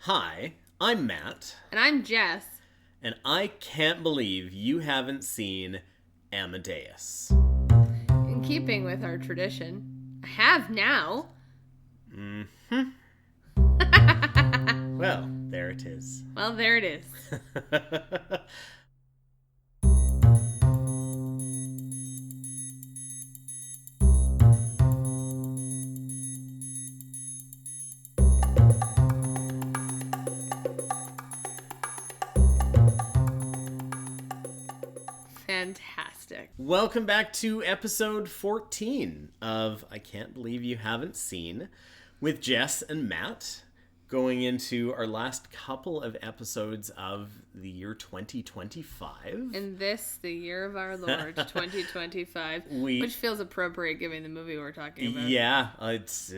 Hi, I'm Matt, And I'm Jess. and I can't believe you haven't seen Amadeus. In keeping with our tradition, I have now. Well, there it is. Well, there it is. Fantastic. Welcome back to episode 14 of I Can't Believe You Haven't Seen with Jess and Matt, going into our last couple of episodes of the year 2025. In this, the year of our Lord, 2025, which feels appropriate given the movie we're talking about. Yeah, it's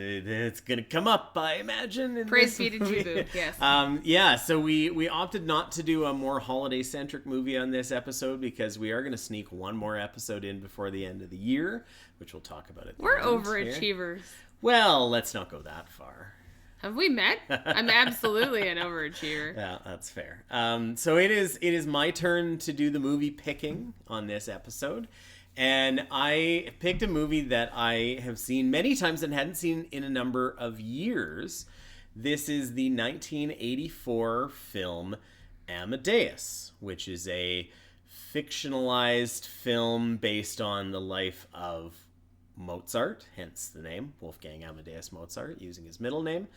going to come up, I imagine. In Praise this be to movie. Jibu, yes. So we opted not to do a more holiday-centric movie on this episode because we are going to sneak one more episode in before the end of the year, which we'll talk about at the We're end overachievers. Here. Well, let's not go that far. Have we met? I'm absolutely an overachiever. Yeah, that's fair. So it is my turn to do the movie picking on this episode. And I picked a movie that I have seen many times and hadn't seen in a number of years. This is the 1984 film Amadeus, which is a fictionalized film based on the life of Mozart, hence the name, Wolfgang Amadeus Mozart, using his middle name.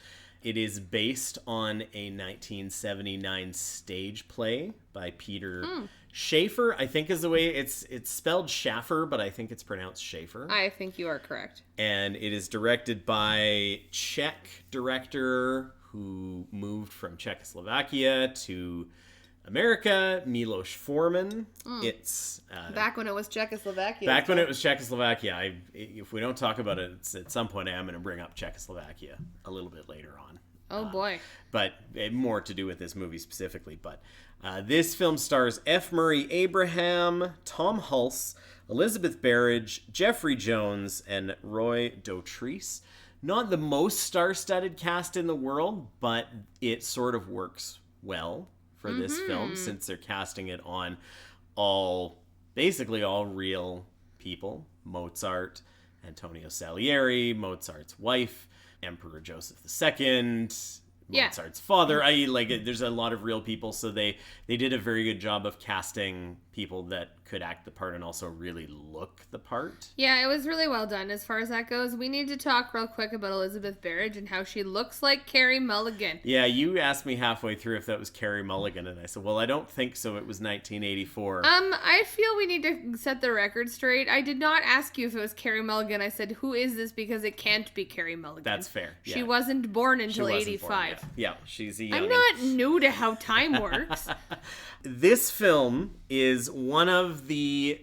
It is based on a 1979 stage play by Peter Shaffer, I think is the way it's spelled Schaffer, but I think it's pronounced Shaffer. I think you are correct. And it is directed by Czech director who moved from Czechoslovakia to America, Miloš Forman. It's back when it was Czechoslovakia. Back when it was Czechoslovakia. If we don't talk about it, at some point I am going to bring up Czechoslovakia a little bit later on. Oh boy. But more to do with this movie specifically. But this film stars F. Murray Abraham, Tom Hulce, Elizabeth Berridge, Jeffrey Jones, and Roy Dotrice. Not the most star-studded cast in the world, but it sort of works well for this film, since they're casting it on basically all real people. Mozart, Antonio Salieri, Mozart's wife, Emperor Joseph II, Mozart's father. There's a lot of real people, so they did a very good job of casting people that could act the part and also really look the part. Yeah, it was really well done as far as that goes. We need to talk real quick about Elizabeth Berridge and how she looks like Carey Mulligan. Yeah, you asked me halfway through if that was Carey Mulligan, and I said, well, I don't think so. It was 1984. I feel we need to set the record straight. I did not ask you if it was Carey Mulligan. I said, who is this? Because it can't be Carey Mulligan. That's fair. Yeah. She wasn't born until 85. Born, yeah, she's a young. I'm not new to how time works. This film is one of the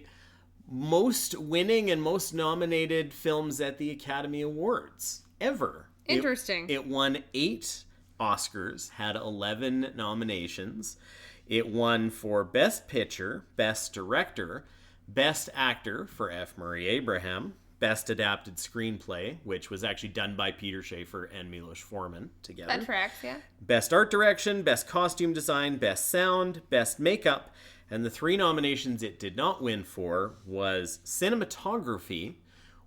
most winning and most nominated films at the Academy Awards ever. Interesting. It won 8 Oscars, had 11 nominations. It won for Best Picture, Best Director, Best Actor for F. Murray Abraham, Best Adapted Screenplay, which was actually done by Peter Shaffer and Miloš Forman together. That tracks, yeah. Best Art Direction, Best Costume Design, Best Sound, Best Makeup, and the 3 nominations it did not win for was Cinematography,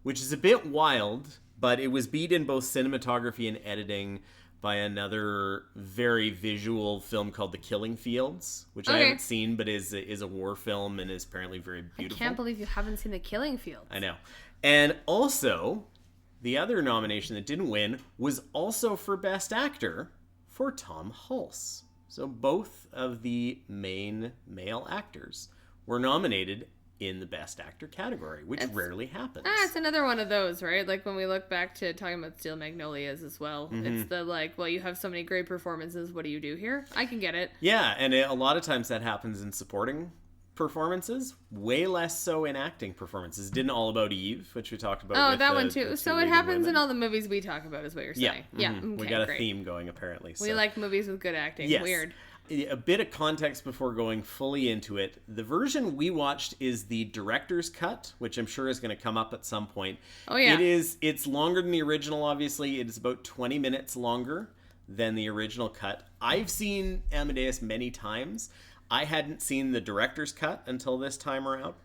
which is a bit wild, but it was beat in both cinematography and editing by another very visual film called The Killing Fields, which I haven't seen, but is a war film and is apparently very beautiful. I can't believe you haven't seen The Killing Fields. I know. And also, the other nomination that didn't win was also for Best Actor for Tom Hulce. So both of the main male actors were nominated in the Best Actor category, which rarely happens. It's another one of those, right? Like when we look back to talking about Steel Magnolias as well. It's the you have so many great performances. What do you do here? I can get it. Yeah, and a lot of times that happens in supporting performances, way less so in acting performances. Didn't All About Eve, which we talked about. Oh, that one too. So it happens in all the movies we talk about, is what you're saying. Yeah. Okay, we got a theme going apparently. We like movies with good acting. Yes. Weird. A bit of context before going fully into it. The version we watched is the director's cut, which I'm sure is going to come up at some point. Oh yeah. It's longer than the original, obviously. It is about 20 minutes longer than the original cut. I've seen Amadeus many times. I hadn't seen the director's cut until this time around.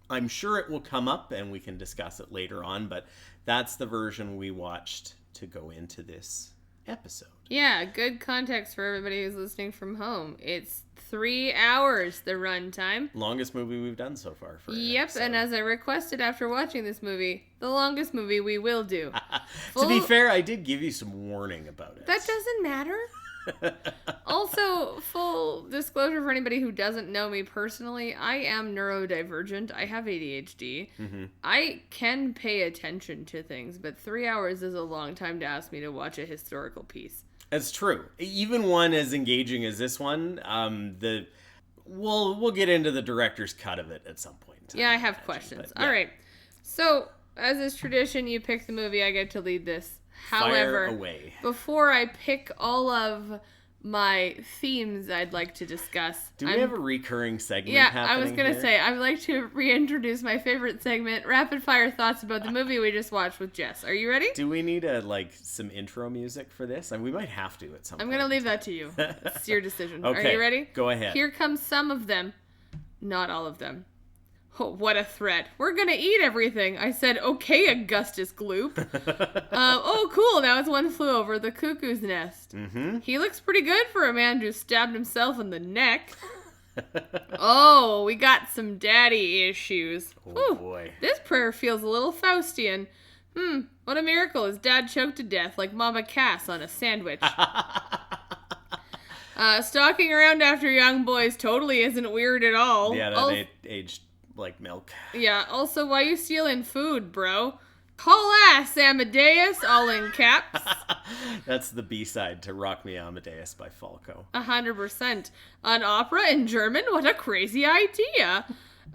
I'm sure it will come up and we can discuss it later on, but that's the version we watched to go into this episode. Yeah, good context for everybody who's listening from home. It's 3 hours, the runtime. Longest movie we've done so far. Yep, and as I requested after watching this movie, the longest movie we will do. To be fair, I did give you some warning about it. That doesn't matter. Also, full disclosure for anybody who doesn't know me personally, I am neurodivergent. I have ADHD. Mm-hmm. I can pay attention to things, but 3 hours is a long time to ask me to watch a historical piece. It's true. Even one as engaging as this one, we'll get into the director's cut of it at some point in time. Yeah, I have questions. All right. So, as is tradition, you pick the movie, I get to lead this. However, fire away. Before I pick all of my themes I'd like to discuss. Do we have a recurring segment happening I was going to here? say, I'd like to reintroduce my favorite segment, Rapid Fire Thoughts about the movie we just watched with Jess. Are you ready? Do we need some intro music for this? We might have to at some point. I'm going to leave that to you. It's your decision. Okay, are you ready? Go ahead. Here comes some of them. Not all of them. Oh, what a threat. We're gonna eat everything. I said, okay, Augustus Gloop. Oh, cool. Now it's One Flew Over the Cuckoo's Nest. Mm-hmm. He looks pretty good for a man who stabbed himself in the neck. Oh, we got some daddy issues. Oh, boy. This prayer feels a little Faustian. What a miracle. His dad choked to death like Mama Cass on a sandwich. Stalking around after young boys totally isn't weird at all. Yeah, that aged like milk. Yeah, also, why you stealing food, bro? Call ass, Amadeus, all in caps. That's the B-side to Rock Me Amadeus by Falco. 100%. An opera in German? What a crazy idea.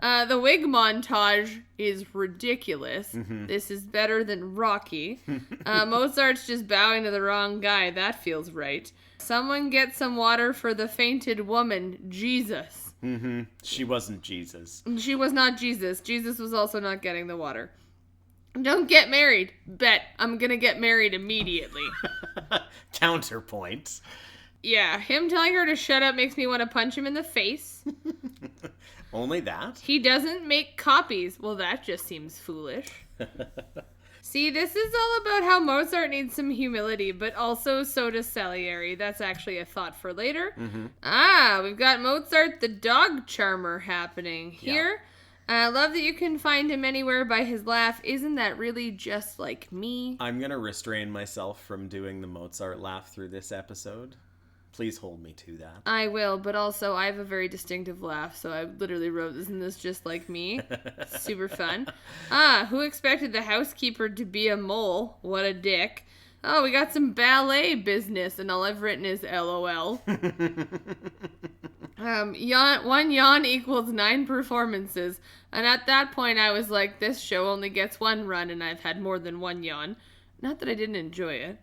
The wig montage is ridiculous. Mm-hmm. This is better than Rocky. Mozart's just bowing to the wrong guy. That feels right. Someone get some water for the fainted woman, Jesus. Mm-hmm. She wasn't Jesus. She was not Jesus. Jesus was also not getting the water. Don't get married. Bet. I'm gonna get married immediately. Counterpoint. Yeah, him telling her to shut up makes me want to punch him in the face. Only that? He doesn't make copies. Well, that just seems foolish. See, this is all about how Mozart needs some humility, but also so does Salieri. That's actually a thought for later. Mm-hmm. We've got Mozart the dog charmer happening here. I love that you can find him anywhere by his laugh. Isn't that really just like me? I'm going to restrain myself from doing the Mozart laugh through this episode. Please hold me to that. I will, but also I have a very distinctive laugh, so I literally wrote this in this just like me. Super fun. Who expected the housekeeper to be a mole? What a dick. Oh, we got some ballet business, and all I've written is LOL. One yawn equals 9 performances, and at that point I was like, this show only gets one run, and I've had more than one yawn. Not that I didn't enjoy it.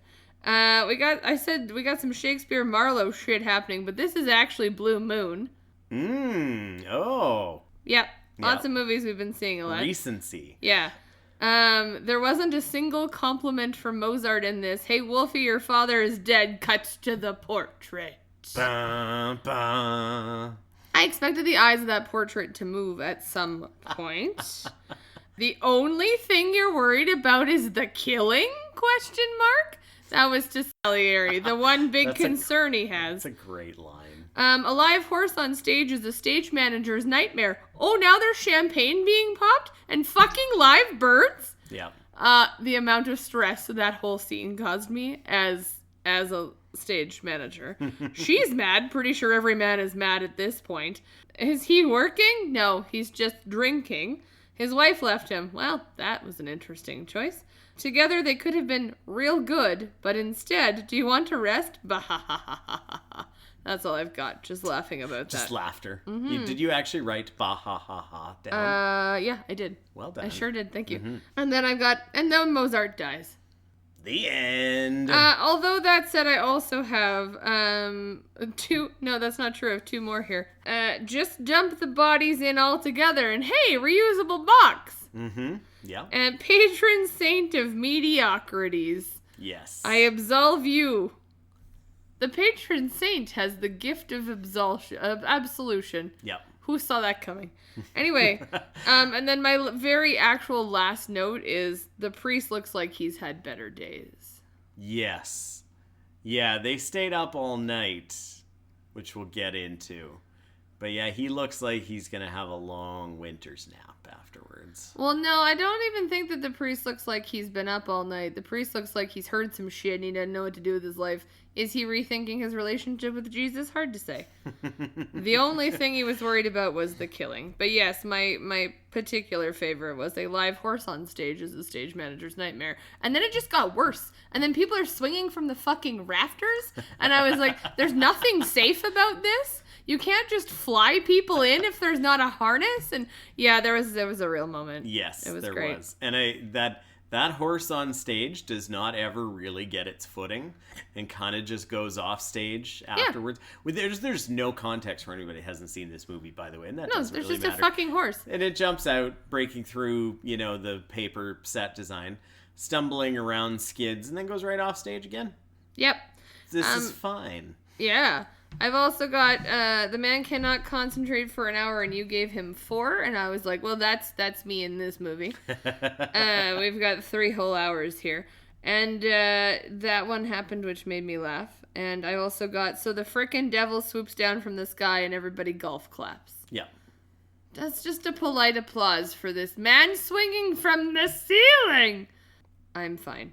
We got some Shakespeare Marlowe shit happening, but this is actually Blue Moon. Oh. Yep. Lots of movies we've been seeing a lot. Recency. Yeah. There wasn't a single compliment from Mozart in this. Hey, Wolfie, your father is dead. Cuts to the portrait. Ba, ba. I expected the eyes of that portrait to move at some point. The only thing you're worried about is the killing? ? That was to Salieri, the one big concern he has. That's a great line. A live horse on stage is a stage manager's nightmare. Oh, now there's champagne being popped and fucking live birds? Yeah. The amount of stress that whole scene caused me as a stage manager. She's mad. Pretty sure every man is mad at this point. Is he working? No, he's just drinking. His wife left him. Well, that was an interesting choice. Together they could have been real good, but instead, do you want to rest? Bah-ha-ha-ha-ha-ha. That's all I've got. Just laughing about that. Just laughter. Mm-hmm. Did you actually write bah-ha-ha-ha down? Yeah, I did. Well done. I sure did. Thank you. Mm-hmm. And then Mozart dies. The end. Although that said, I also have two. No, that's not true. I have 2 more here. Just dump the bodies in all together, and hey, reusable box. Mm-hmm. Yeah. And patron saint of mediocrities. Yes. I absolve you. The patron saint has the gift of absolution. Yep. Who saw that coming? Anyway, and then my very actual last note is the priest looks like he's had better days. Yes. Yeah, they stayed up all night, which we'll get into. But yeah, he looks like he's going to have a long winter's nap afterwards. Well, no, I don't even think that the priest looks like he's been up all night. The priest looks like he's heard some shit and he doesn't know what to do with his life. Is he rethinking his relationship with Jesus? Hard to say. The only thing he was worried about was the killing. But yes, my particular favorite was a live horse on stage as a stage manager's nightmare. And then it just got worse. And then people are swinging from the fucking rafters. And I was like, there's nothing safe about this. You can't just fly people in if there's not a harness. And yeah, there was a real moment. Yes, it was there great. was. And that horse on stage does not ever really get its footing and kind of just goes off stage afterwards. Yeah. There's no context for anybody who hasn't seen this movie, by the way, and that doesn't really matter. There's just a fucking horse. And it jumps out, breaking through, the paper set design, stumbling around, skids, and then goes right off stage again. Yep. This is fine. Yeah. I've also got the man cannot concentrate for an hour and you gave him 4, and I was like, well, that's me in this movie. We've got 3 whole hours here, and that one happened, which made me laugh. And I also got so the frickin' devil swoops down from the sky and everybody golf claps. Yeah, that's just a polite applause for this man swinging from the ceiling. I'm fine.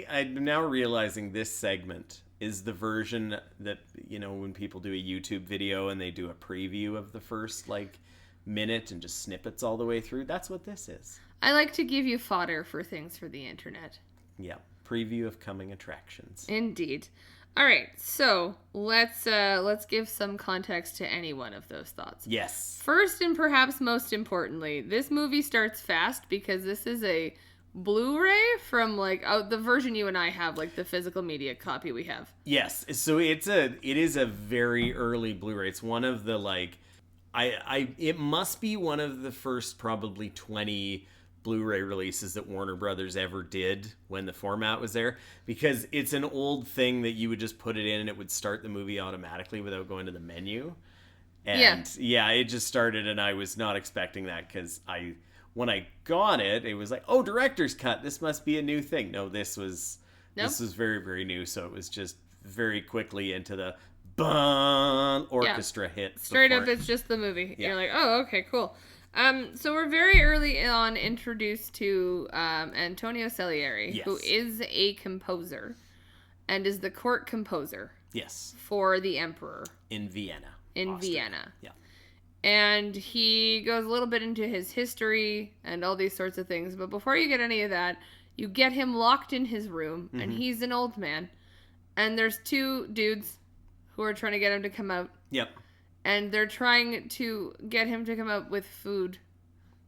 I'm now realizing this segment is the version that, when people do a YouTube video and they do a preview of the first, minute and just snippets all the way through. That's what this is. I like to give you fodder for things for the internet. Yeah. Preview of coming attractions. Indeed. All right. So let's give some context to any one of those thoughts. Yes. First and perhaps most importantly, this movie starts fast because this is a Blu-ray from the version you and I have, the physical media copy we have. Yes, so it is a very early Blu-ray. It's one of the it must be one of the first probably 20 Blu-ray releases that Warner Brothers ever did when the format was there, because it's an old thing that you would just put it in and it would start the movie automatically without going to the menu. And yeah it just started, and I was not expecting that because when I got it, it was like, oh, director's cut. This must be a new thing. No, this was very, very new. So it was just very quickly into the orchestra hit. Straight up, it's just the movie. Yeah. You're like, oh, okay, cool. So we're very early on introduced to Antonio Salieri, yes, who is a composer and is the court composer. Yes. For the emperor. In Vienna. Vienna. Yeah. And he goes a little bit into his history and all these sorts of things. But before you get any of that, you get him locked in his room. Mm-hmm. And he's an old man. And there's 2 dudes who are trying to get him to come out. Yep. And they're trying to get him to come out with food.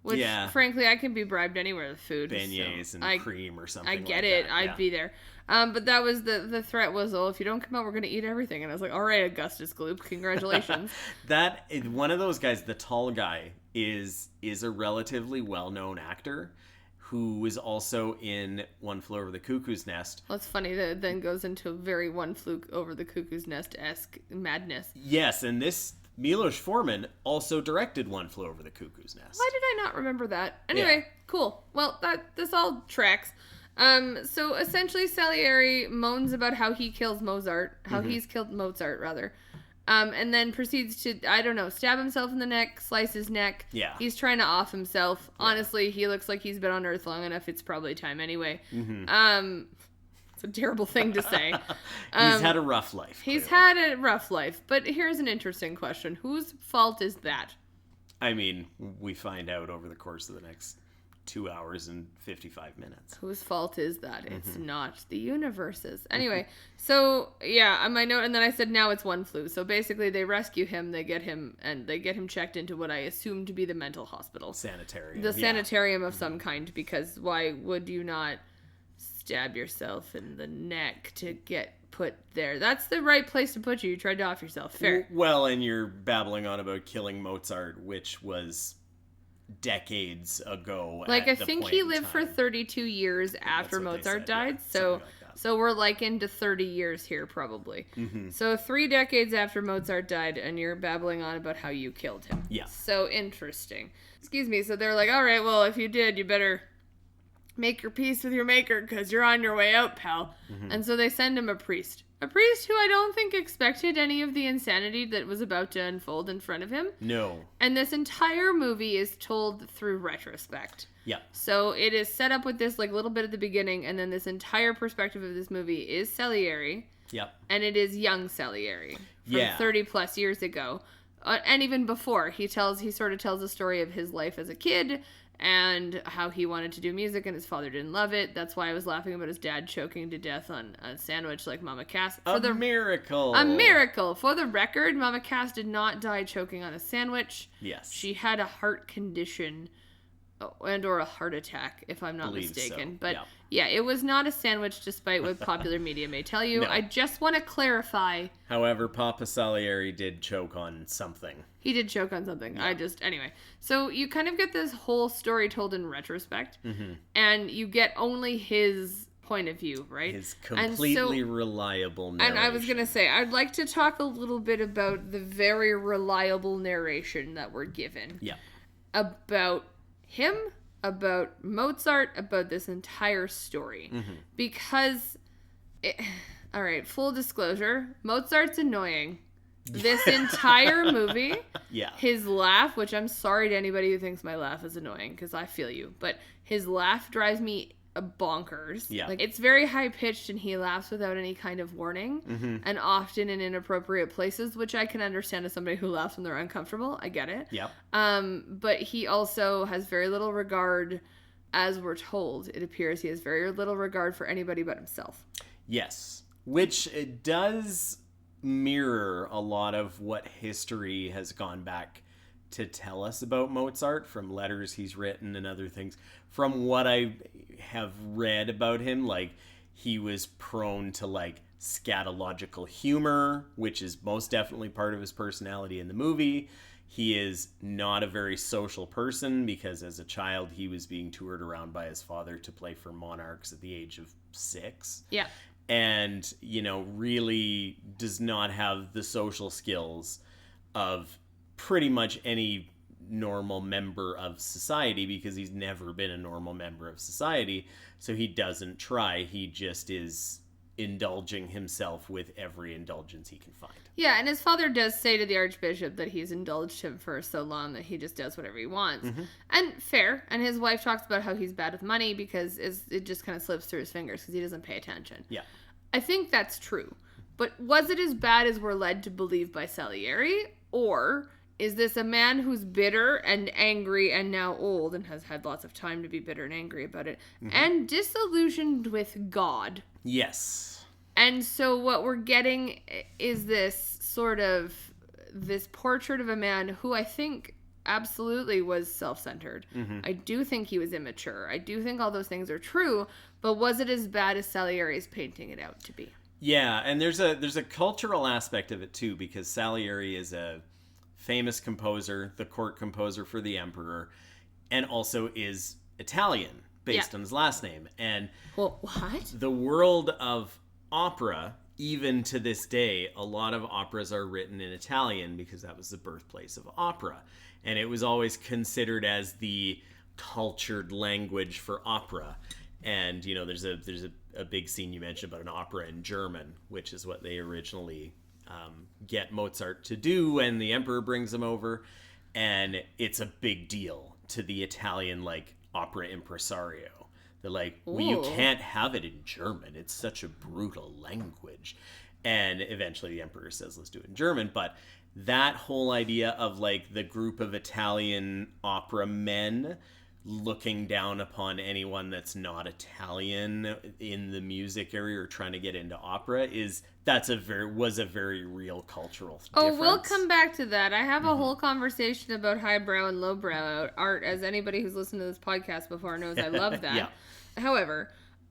Which, frankly, I can be bribed anywhere with food. Beignets and cream or something. I get it. That. I'd be there. But that was the threat was, oh, if you don't come out, we're going to eat everything. And I was like, all right, Augustus Gloop, congratulations. One of those guys, the tall guy, is a relatively well-known actor who is also in One Flew Over the Cuckoo's Nest. Well, it's funny that it then goes into a very One Flew Over the Cuckoo's Nest-esque madness. Yes, and this Milos Forman also directed One Flew Over the Cuckoo's Nest. Why did I not remember that? Anyway, cool. Well, this all tracks. So essentially Salieri moans about how he kills Mozart, he's killed Mozart rather, and then proceeds to, I don't know, stab himself in the neck, slice his neck. Yeah. He's trying to off himself. Yeah. Honestly, he looks like he's been on Earth long enough. It's probably time anyway. Mm-hmm. It's a terrible thing to say. He's had a rough life. He's had a rough life, but here's an interesting question. Whose fault is that? I mean, we find out over the course of the next 2 hours and 55 minutes. Whose fault is that? Mm-hmm. It's not the universe's. Anyway, so yeah, on my note, and then I said now it's One Flew. So basically they rescue him, they get him checked into what I assume to be the mental hospital. Sanitarium. The sanitarium of some kind, because why would you not stab yourself in the neck to get put there? That's the right place to put you. You tried to off yourself. Fair. Well, and you're babbling on about killing Mozart, which was decades ago. I think he lived for 32 years after Mozart died. So So we're like into 30 years here, probably. Mm-hmm. So 3 decades after Mozart died, and you're babbling on about how you killed him. Yeah. So interesting. Excuse me. So they're like, all right, well, if you did, you better make your peace with your maker, because you're on your way out, pal. Mm-hmm. And so they send him a priest. A priest who I don't think expected any of the insanity that was about to unfold in front of him. No. And this entire movie is told through retrospect. Yeah. So it is set up with this like little bit at the beginning, and then this entire perspective of this movie is Salieri. Yep. And it is young Salieri from 30 plus years ago. And even before, he sort of tells the story of his life as a kid and how he wanted to do music and his father didn't love it. That's why I was laughing about his dad choking to death on a sandwich like Mama Cass. Miracle. A miracle. For the record, Mama Cass did not die choking on a sandwich. Yes. She had a heart condition and or a heart attack, if I'm not mistaken. So. But yeah, it was not a sandwich, despite what popular media may tell you. No. I just want to clarify. However, Papa Salieri did choke on something. He did choke on something. Yeah. Anyway. So you kind of get this whole story told in retrospect, and you get only his point of view, right? His completely reliable narration. And I was going to say, I'd like to talk a little bit about the very reliable narration that we're given. Yeah. About him, about Mozart, about this entire story. Because, all right, full disclosure, Mozart's annoying. This entire movie, his laugh, which I'm sorry to anybody who thinks my laugh is annoying, because I feel you, but his laugh drives me bonkers. Yeah. Like, it's very high-pitched, and he laughs without any kind of warning, and often in inappropriate places, which I can understand as somebody who laughs when they're uncomfortable. I get it. Yeah. But he also has very little regard, as we're told. It appears he has very little regard for anybody but himself. Yes. Which it does mirror a lot of what history has gone back to tell us about Mozart, from letters he's written and other things. From what I have read about him, like, he was prone to, like, scatological humor, which is most definitely part of his personality in the movie. He is not a very social person, because as a child he was being toured around by his father to play for Monarchs at the age of 6. Yeah. And, you know, really does not have the social skills of pretty much any normal member of society, because he's never been a normal member of society. So he doesn't try. He just is indulging himself with every indulgence he can find. Yeah, and his father does say to the Archbishop that he's indulged him for so long that he just does whatever he wants. And fair. And his wife talks about how he's bad with money because it just kind of slips through his fingers because he doesn't pay attention. Yeah. I think that's true. But was it as bad as we're led to believe by Salieri? Or is this a man who's bitter and angry and now old and has had lots of time to be bitter and angry about it and disillusioned with God? Yes. And so what we're getting is this portrait of a man who I think absolutely was self-centered. I do think he was immature. I do think all those things are true, but was it as bad as Salieri is painting it out to be? Yeah, and there's a cultural aspect of it too, because Salieri is a famous composer, the court composer for the emperor, and also is Italian based on his last name. And what? The world of opera, even to this day, a lot of operas are written in Italian because that was the birthplace of opera. And it was always considered as the cultured language for opera. And, you know, there's a big scene you mentioned about an opera in German, which is what they originally get Mozart to do when the emperor brings him over. And it's a big deal to the Italian, like, opera impresario. They're like, well, you can't have it in German. It's such a brutal language. And eventually the emperor says, let's do it in German. But that whole idea of, like, the group of Italian opera men looking down upon anyone that's not Italian in the music area or trying to get into opera was a very real cultural difference. Oh, we'll come back to that. I have a whole conversation about highbrow and lowbrow art, as anybody who's listened to this podcast before knows I love that. Yeah. However,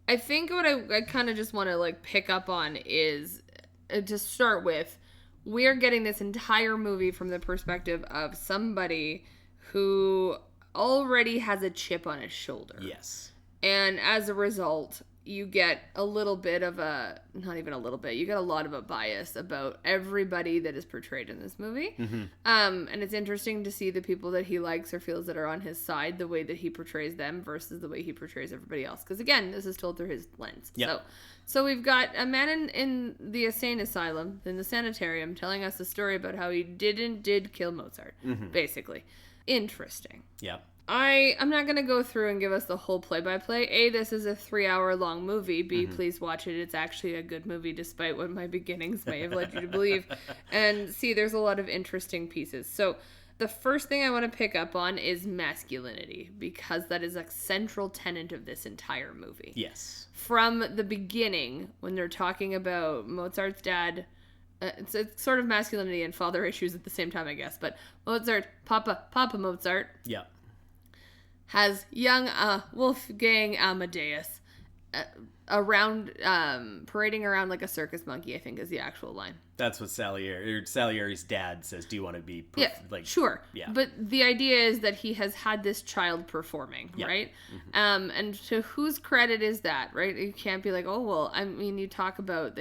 I think what I kind of just want to, like, pick up on is, to start with, we're getting this entire movie from the perspective of somebody who already has a chip on his shoulder. Yes. And as a result, you get a little bit of a, not even a little bit, you get a lot of a bias about everybody that is portrayed in this movie. And it's interesting to see the people that he likes or feels that are on his side, the way that he portrays them versus the way he portrays everybody else. Because again, this is told through his lens. Yep. So we've got a man in the insane asylum, in the sanitarium, telling us a story about how he did kill Mozart, basically. Interesting. Yeah. I'm not going to go through and give us the whole play-by-play. A, this is a 3-hour-long movie. B, please watch it. It's actually a good movie, despite what my beginnings may have led you to believe. And C, there's a lot of interesting pieces. So the first thing I want to pick up on is masculinity, because that is a central tenet of this entire movie. Yes. From the beginning, when they're talking about Mozart's dad... it's sort of masculinity and father issues at the same time, I guess. But Mozart, Papa Mozart... Yeah. has young Wolfgang Amadeus around, parading around like a circus monkey, I think is the actual line. That's what Salieri's dad says. Do you want to be... Sure. Yeah. But the idea is that he has had this child performing, right? And to whose credit is that, right? You can't be like, oh, well, I mean, they talk about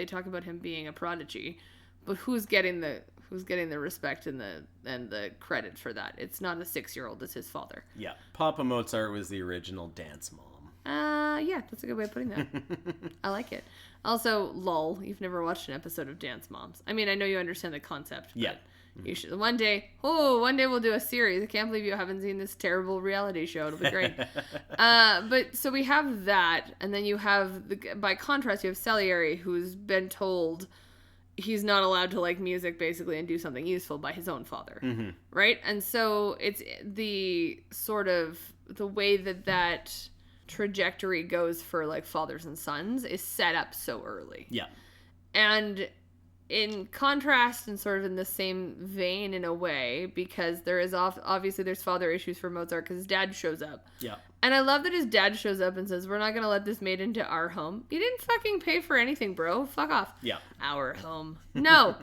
him being a prodigy, but who's getting the respect and the credit for that? It's not a 6-year-old, it's his father. Yeah. Papa Mozart was the original dance mom. Yeah, that's a good way of putting that. I like it. Also, lol, you've never watched an episode of Dance Moms. I mean, I know you understand the concept, but you should. One day we'll do a series. I can't believe you haven't seen this terrible reality show. It'll be great. But so we have that, and then you have, by contrast, you have Salieri, who's been told he's not allowed to like music, basically, and do something useful by his own father, right? And so it's the sort of the way that trajectory goes for like fathers and sons is set up so early. Yeah. And in contrast and sort of in the same vein in a way, because there is obviously there's father issues for Mozart because his dad shows up. Yeah. And I love that his dad shows up and says, we're not going to let this maid into our home. You didn't fucking pay for anything, bro. Fuck off. Yeah. Our home. No.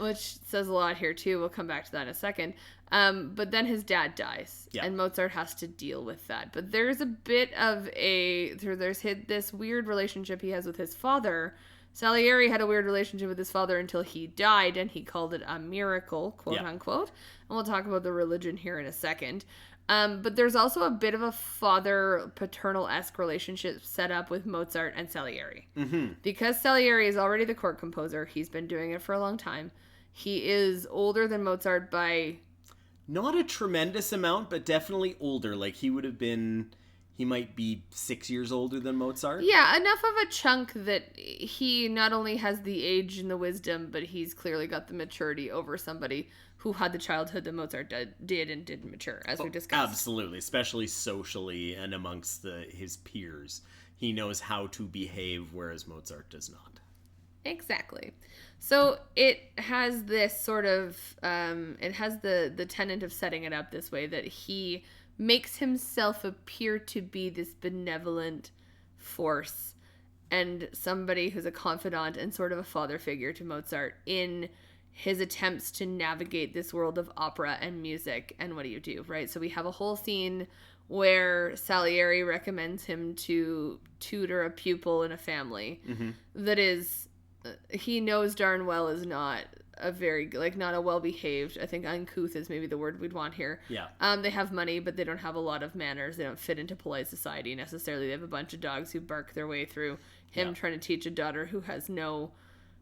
Which says a lot here too. We'll come back to that in a second. But then his dad dies, and Mozart has to deal with that. But there's a bit of there's this weird relationship he has with his father. Salieri had a weird relationship with his father until he died, and he called it a miracle, quote unquote. And we'll talk about the religion here in a second. But there's also a bit of a father-paternal-esque relationship set up with Mozart and Salieri. Because Salieri is already the court composer, he's been doing it for a long time. He is older than Mozart by... Not a tremendous amount, but definitely older. Like, he might be 6 years older than Mozart. Yeah, enough of a chunk that he not only has the age and the wisdom, but he's clearly got the maturity over somebody who had the childhood that Mozart did and didn't mature, as we discussed. Absolutely, especially socially and amongst his peers. He knows how to behave, whereas Mozart does not. Exactly. So it has this sort of, it has the tenet of setting it up this way, that he makes himself appear to be this benevolent force and somebody who's a confidant and sort of a father figure to Mozart in his attempts to navigate this world of opera and music. And what do, right? So we have a whole scene where Salieri recommends him to tutor a pupil in a family that is, he knows darn well is not a very, like, not a well-behaved, I think uncouth is maybe the word we'd want here. Yeah. They have money, but they don't have a lot of manners. They don't fit into polite society necessarily. They have a bunch of dogs who bark their way through him trying to teach a daughter who has no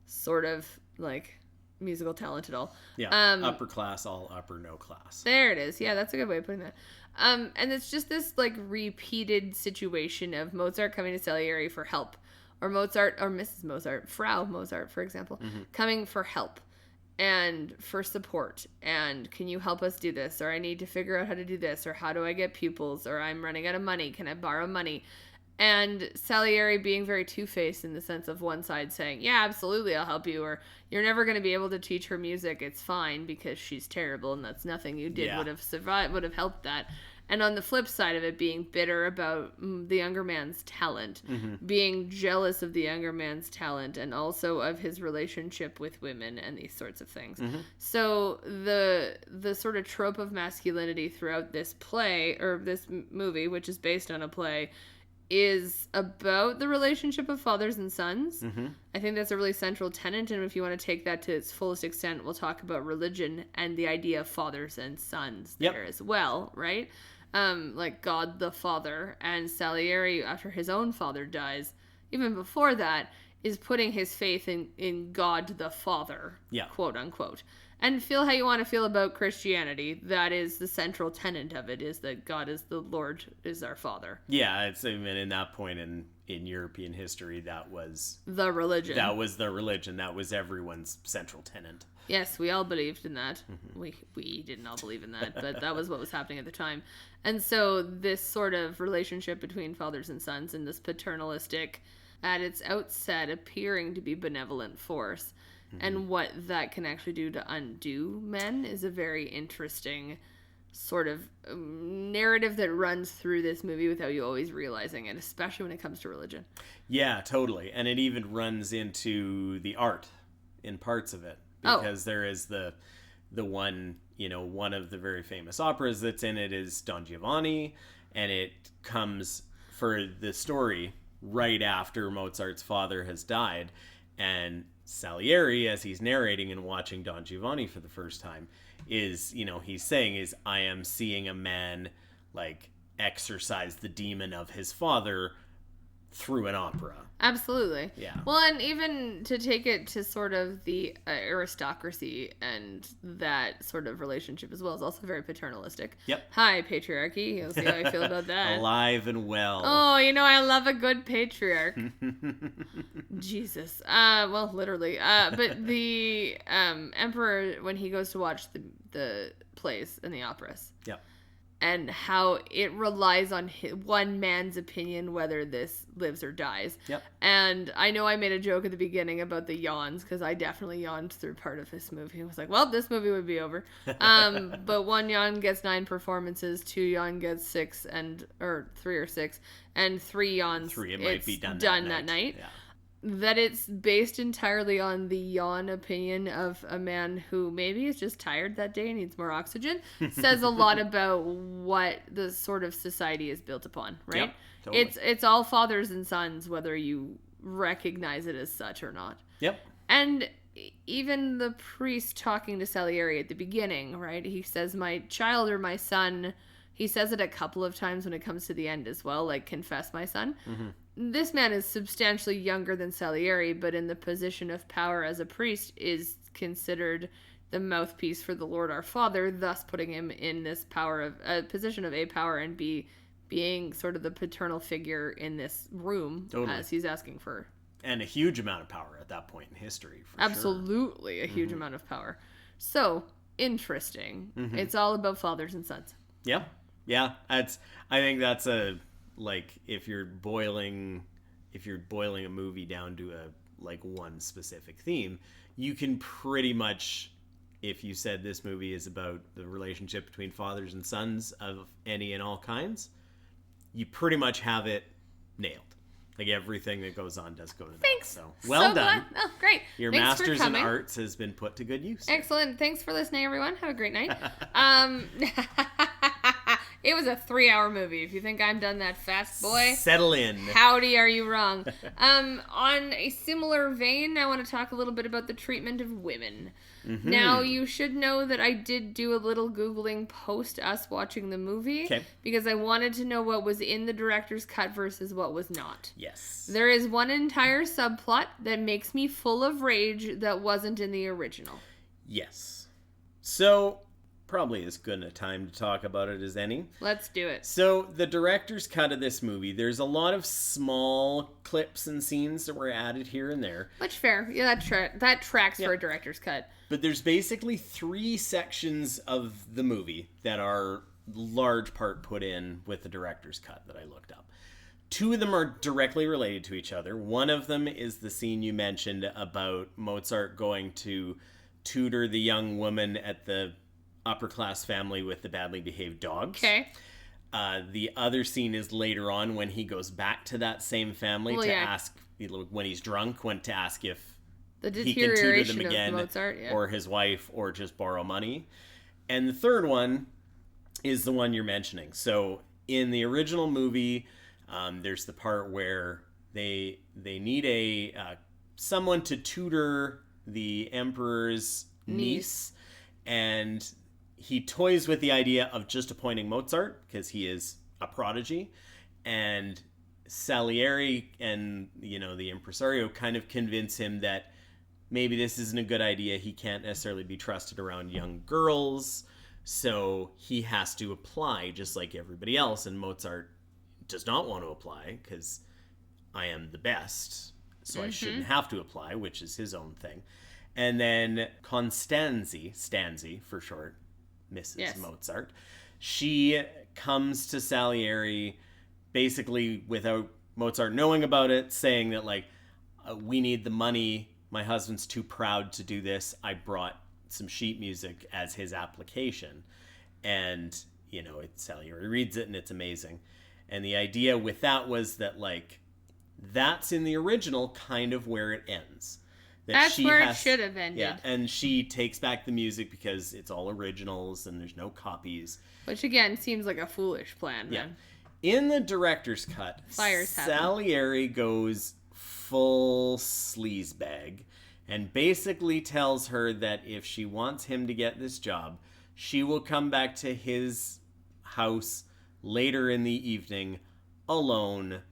sort of, like, musical talent at all. Yeah. Upper class, all upper, no class. There it is. Yeah, that's a good way of putting that. And it's just this, like, repeated situation of Mozart coming to Salieri for help. Or Mozart, or Mrs. Mozart, Frau Mozart, for example, coming for help and for support. And can you help us do this? Or I need to figure out how to do this. Or how do I get pupils? Or I'm running out of money. Can I borrow money? And Salieri being very two-faced in the sense of one side saying, yeah, absolutely, I'll help you. Or you're never going to be able to teach her music. It's fine because she's terrible and that's nothing you did would have helped that. And on the flip side of it, being bitter about the younger man's talent, being jealous of the younger man's talent, and also of his relationship with women and these sorts of things. So the sort of trope of masculinity throughout this play, or this movie, which is based on a play, is about the relationship of fathers and sons. Mm-hmm. I think that's a really central tenet, and if you want to take that to its fullest extent, we'll talk about religion and the idea of fathers and sons there as well, right? Like God the Father, and Salieri, after his own father dies, even before that, is putting his faith in God the Father, quote unquote. And feel how you want to feel about Christianity. That is the central tenet of it, is that God is the Lord, is our Father. Yeah, it's even in that point in European history, that was the religion. That was the religion. That was everyone's central tenet. Yes, we all believed in that. Mm-hmm. We didn't all believe in that, but that was what was happening at the time. And so this sort of relationship between fathers and sons, and this paternalistic, at its outset, appearing to be benevolent force, and what that can actually do to undo men, is a very interesting sort of narrative that runs through this movie without you always realizing it, especially when it comes to religion. Yeah, totally. And it even runs into the art in parts of it, because there is the one, one of the very famous operas that's in it is Don Giovanni, and it comes for the story right after Mozart's father has died, and Salieri, as he's narrating and watching Don Giovanni for the first time, is, he's saying is, I am seeing a man like exorcise the demon of his father through an opera. Absolutely. Yeah. Well, and even to take it to sort of the aristocracy and that sort of relationship as well is also very paternalistic. Yep. Hi, patriarchy. You'll see how I feel about that. Alive and well. Oh, I love a good patriarch. Jesus. Well, literally. But the emperor, when he goes to watch the plays and the operas. Yep. And how it relies on one man's opinion whether this lives or dies. Yep. And I know I made a joke at the beginning about the yawns, because I definitely yawned through part of this movie. I was like, well, this movie would be over. But one yawn gets 9 performances, 2 yawn gets 6, or 3 or 6, and 3 yawns. 3 it might be done that night. Yeah. That it's based entirely on the yawn opinion of a man who maybe is just tired that day and needs more oxygen, says a lot about what the sort of society is built upon, right? Yep, totally. It's all fathers and sons, whether you recognize it as such or not. Yep. And even the priest talking to Salieri at the beginning, right? He says, my child or my son. He says it a couple of times when it comes to the end as well, like, confess my son. Mm-hmm. This man is substantially younger than Salieri, but in the position of power as a priest is considered the mouthpiece for the Lord our Father, thus putting him in this position of A, power, and B, being sort of the paternal figure in this room, as he's asking for. And a huge amount of power at that point in history, for Absolutely, sure. A huge amount of power. So, interesting. Mm-hmm. It's all about fathers and sons. Yeah. Yeah, I think that's if you're boiling a movie down to one specific theme, you can pretty much, if you said this movie is about the relationship between fathers and sons of any and all kinds, you pretty much have it nailed. Like, everything that goes on does go to that. Thanks. So, well done. Oh, great. Your master's in arts has been put to good use. Excellent. Thanks for listening, everyone. Have a great night. It was a 3-hour movie. If you think I'm done that fast, boy, settle in. Howdy, are you wrong? On a similar vein, I want to talk a little bit about the treatment of women. Mm-hmm. Now, you should know that I did do a little Googling post us watching the movie, because I wanted to know what was in the director's cut versus what was not. Yes. There is one entire subplot that makes me full of rage that wasn't in the original. Yes. So, probably as good a time to talk about it as any. Let's do it. So, the director's cut of this movie, there's a lot of small clips and scenes that were added here and there. Much fair. Yeah, that tracks for a director's cut. But there's basically 3 sections of the movie that are large part put in with the director's cut that I looked up. 2 of them are directly related to each other. One of them is the scene you mentioned about Mozart going to tutor the young woman at the upper-class family with the badly behaved dogs. Okay. The other scene is later on when he goes back to that same family ask, when he's drunk, to ask if he can tutor them again, Mozart, or his wife, or just borrow money. And the third one is the one you're mentioning. So in the original movie, There's the part where they need a someone to tutor the emperor's niece, and he toys with the idea of just appointing Mozart because he is a prodigy, and Salieri and the impresario kind of convince him that maybe this isn't a good idea. He can't necessarily be trusted around young girls, so he has to apply just like everybody else, and Mozart does not want to apply because I am the best, so I shouldn't have to apply, which is his own thing. And then Stanzi for short, Mrs. Mozart, she comes to Salieri basically without Mozart knowing about it, saying that we need the money. My husband's too proud to do this. I brought some sheet music as his application. And, Salieri reads it and it's amazing. And the idea with that was that that's in the original kind of where it ends. That's where it should have ended. Yeah, and she takes back the music because it's all originals and there's no copies. Which, again, seems like a foolish plan. Yeah. In the director's cut, Salieri goes full sleazebag and basically tells her that if she wants him to get this job, she will come back to his house later in the evening alone,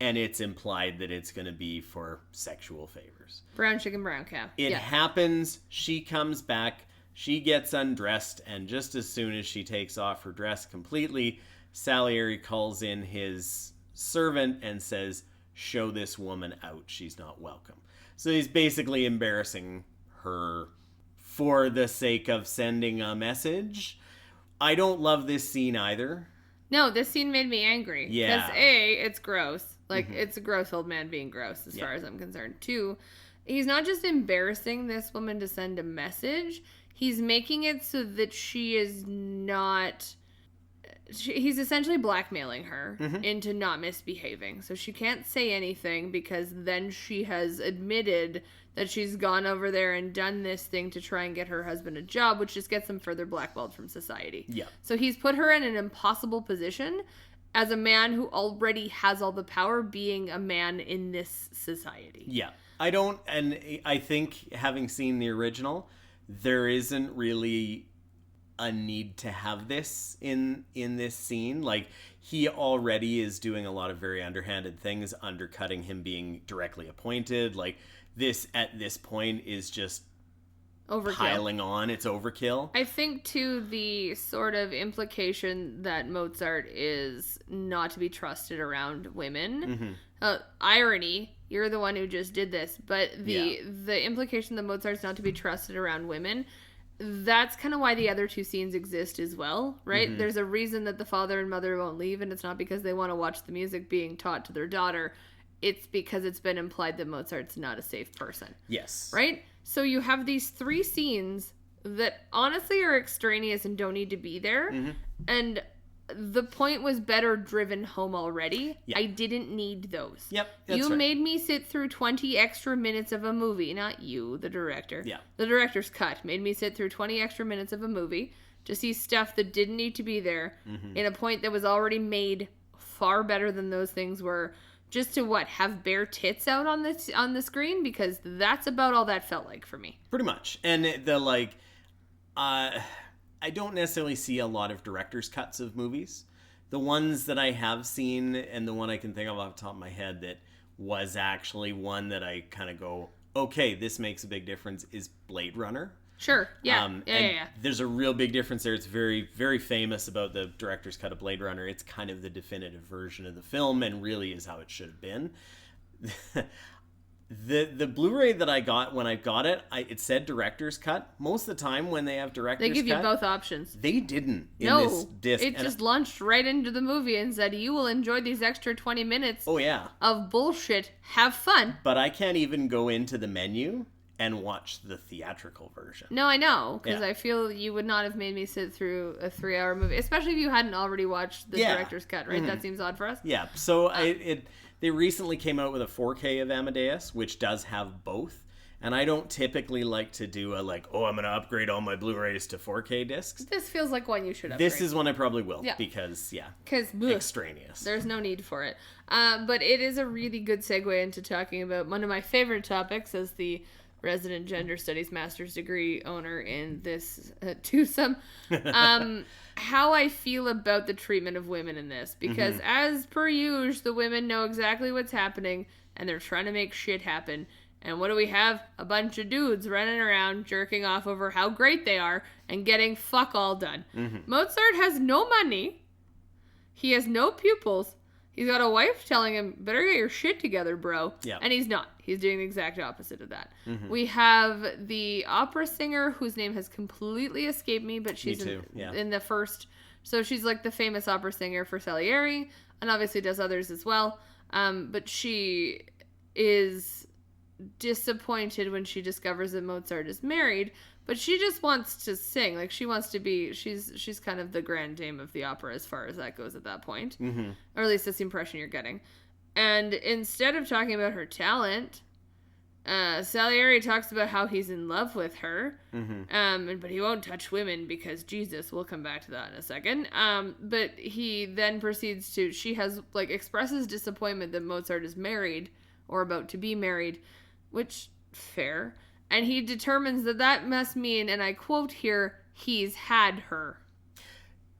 and it's implied that it's going to be for sexual favors. Brown chicken, brown cow. It happens. She comes back. She gets undressed, and just as soon as she takes off her dress completely, Salieri calls in his servant and says, "Show this woman out. She's not welcome." So he's basically embarrassing her for the sake of sending a message. I don't love this scene either. No, this scene made me angry. Yeah. Because A, it's gross. It's a gross old man being gross as far as I'm concerned. 2, he's not just embarrassing this woman to send a message. He's making it so that she is not... He's essentially blackmailing her into not misbehaving. So she can't say anything because then she has admitted that she's gone over there and done this thing to try and get her husband a job, which just gets him further blackballed from society. Yeah. So he's put her in an impossible position as a man who already has all the power, being a man in this society. Yeah. I think having seen the original, there isn't really a need to have this in this scene. He already is doing a lot of very underhanded things, undercutting him being directly appointed. This at this point is just overkill. Piling on. It's overkill. I think too the sort of implication that Mozart is not to be trusted around women. Irony, you're the one who just did this, but the implication that Mozart's not to be trusted around women, that's kind of why the other 2 scenes exist as well, right? There's a reason that the father and mother won't leave, and it's not because they want to watch the music being taught to their daughter. It's because it's been implied that Mozart's not a safe person. Yes. Right? So you have these 3 scenes that honestly are extraneous and don't need to be there. And the point was better driven home already. Yep. I didn't need those. Yep. You made me sit through 20 extra minutes of a movie. Not you, the director. Yeah. The director's cut made me sit through 20 extra minutes of a movie to see stuff that didn't need to be there in a point that was already made far better than those things were. Just to have bare tits out on the screen, because that's about all that felt like for me. Pretty much. And I don't necessarily see a lot of director's cuts of movies. The ones that I have seen, and the one I can think of off the top of my head that was actually one that I kind of go, okay, this makes a big difference, is Blade Runner. Sure. Yeah. Yeah. There's a real big difference there. It's very, very famous about the director's cut of Blade Runner. It's kind of the definitive version of the film, and really is how it should have been. The Blu-ray that I got when I got it, it said director's cut. Most of the time when they have director's cut, they give you both options. They didn't in this disc. It just launched right into the movie and said, you will enjoy these extra 20 minutes of bullshit. Have fun. But I can't even go into the menu and watch the theatrical version. No, I know, because I feel you would not have made me sit through a 3-hour movie, especially if you hadn't already watched the director's cut, right? That seems odd for us. Yeah, so they recently came out with a 4K of Amadeus, which does have both, And I don't typically like to do I'm going to upgrade all my Blu-rays to 4K discs. This feels like one you should upgrade. This is one I probably will, because extraneous. There's no need for it. But it is a really good segue into talking about one of my favorite topics as the resident gender studies master's degree owner in this twosome. How I feel about the treatment of women in this. Because as per usual, the women know exactly what's happening and they're trying to make shit happen. And what do we have? A bunch of dudes running around jerking off over how great they are and getting fuck all done. Mozart has no money. He has no pupils. He's got a wife telling him, better get your shit together, bro. Yeah. And he's not. He's doing the exact opposite of that. We have the opera singer whose name has completely escaped me, but she's in the first. So she's like the famous opera singer for Salieri and obviously does others as well. But she is disappointed when she discovers that Mozart is married, but she just wants to sing. Like, she wants to be, she's kind of the grand dame of the opera as far as that goes at that point. Or at least that's the impression you're getting. And instead of talking about her talent, Salieri talks about how he's in love with her, but he won't touch women because Jesus, we'll come back to that in a second. But he then proceeds to, she has, expresses disappointment that Mozart is married, or about to be married, which, fair. And he determines that must mean, and I quote here, he's had her.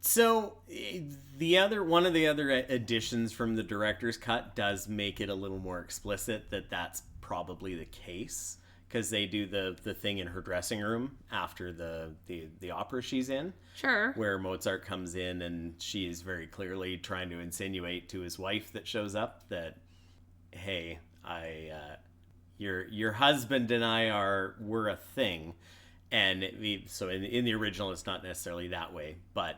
So, one of the other additions from the director's cut does make it a little more explicit that that's probably the case, because they do the thing in her dressing room after the opera she's in. Sure. Where Mozart comes in and she's very clearly trying to insinuate to his wife that shows up that, hey, your husband and we're a thing, and so in the original it's not necessarily that way, but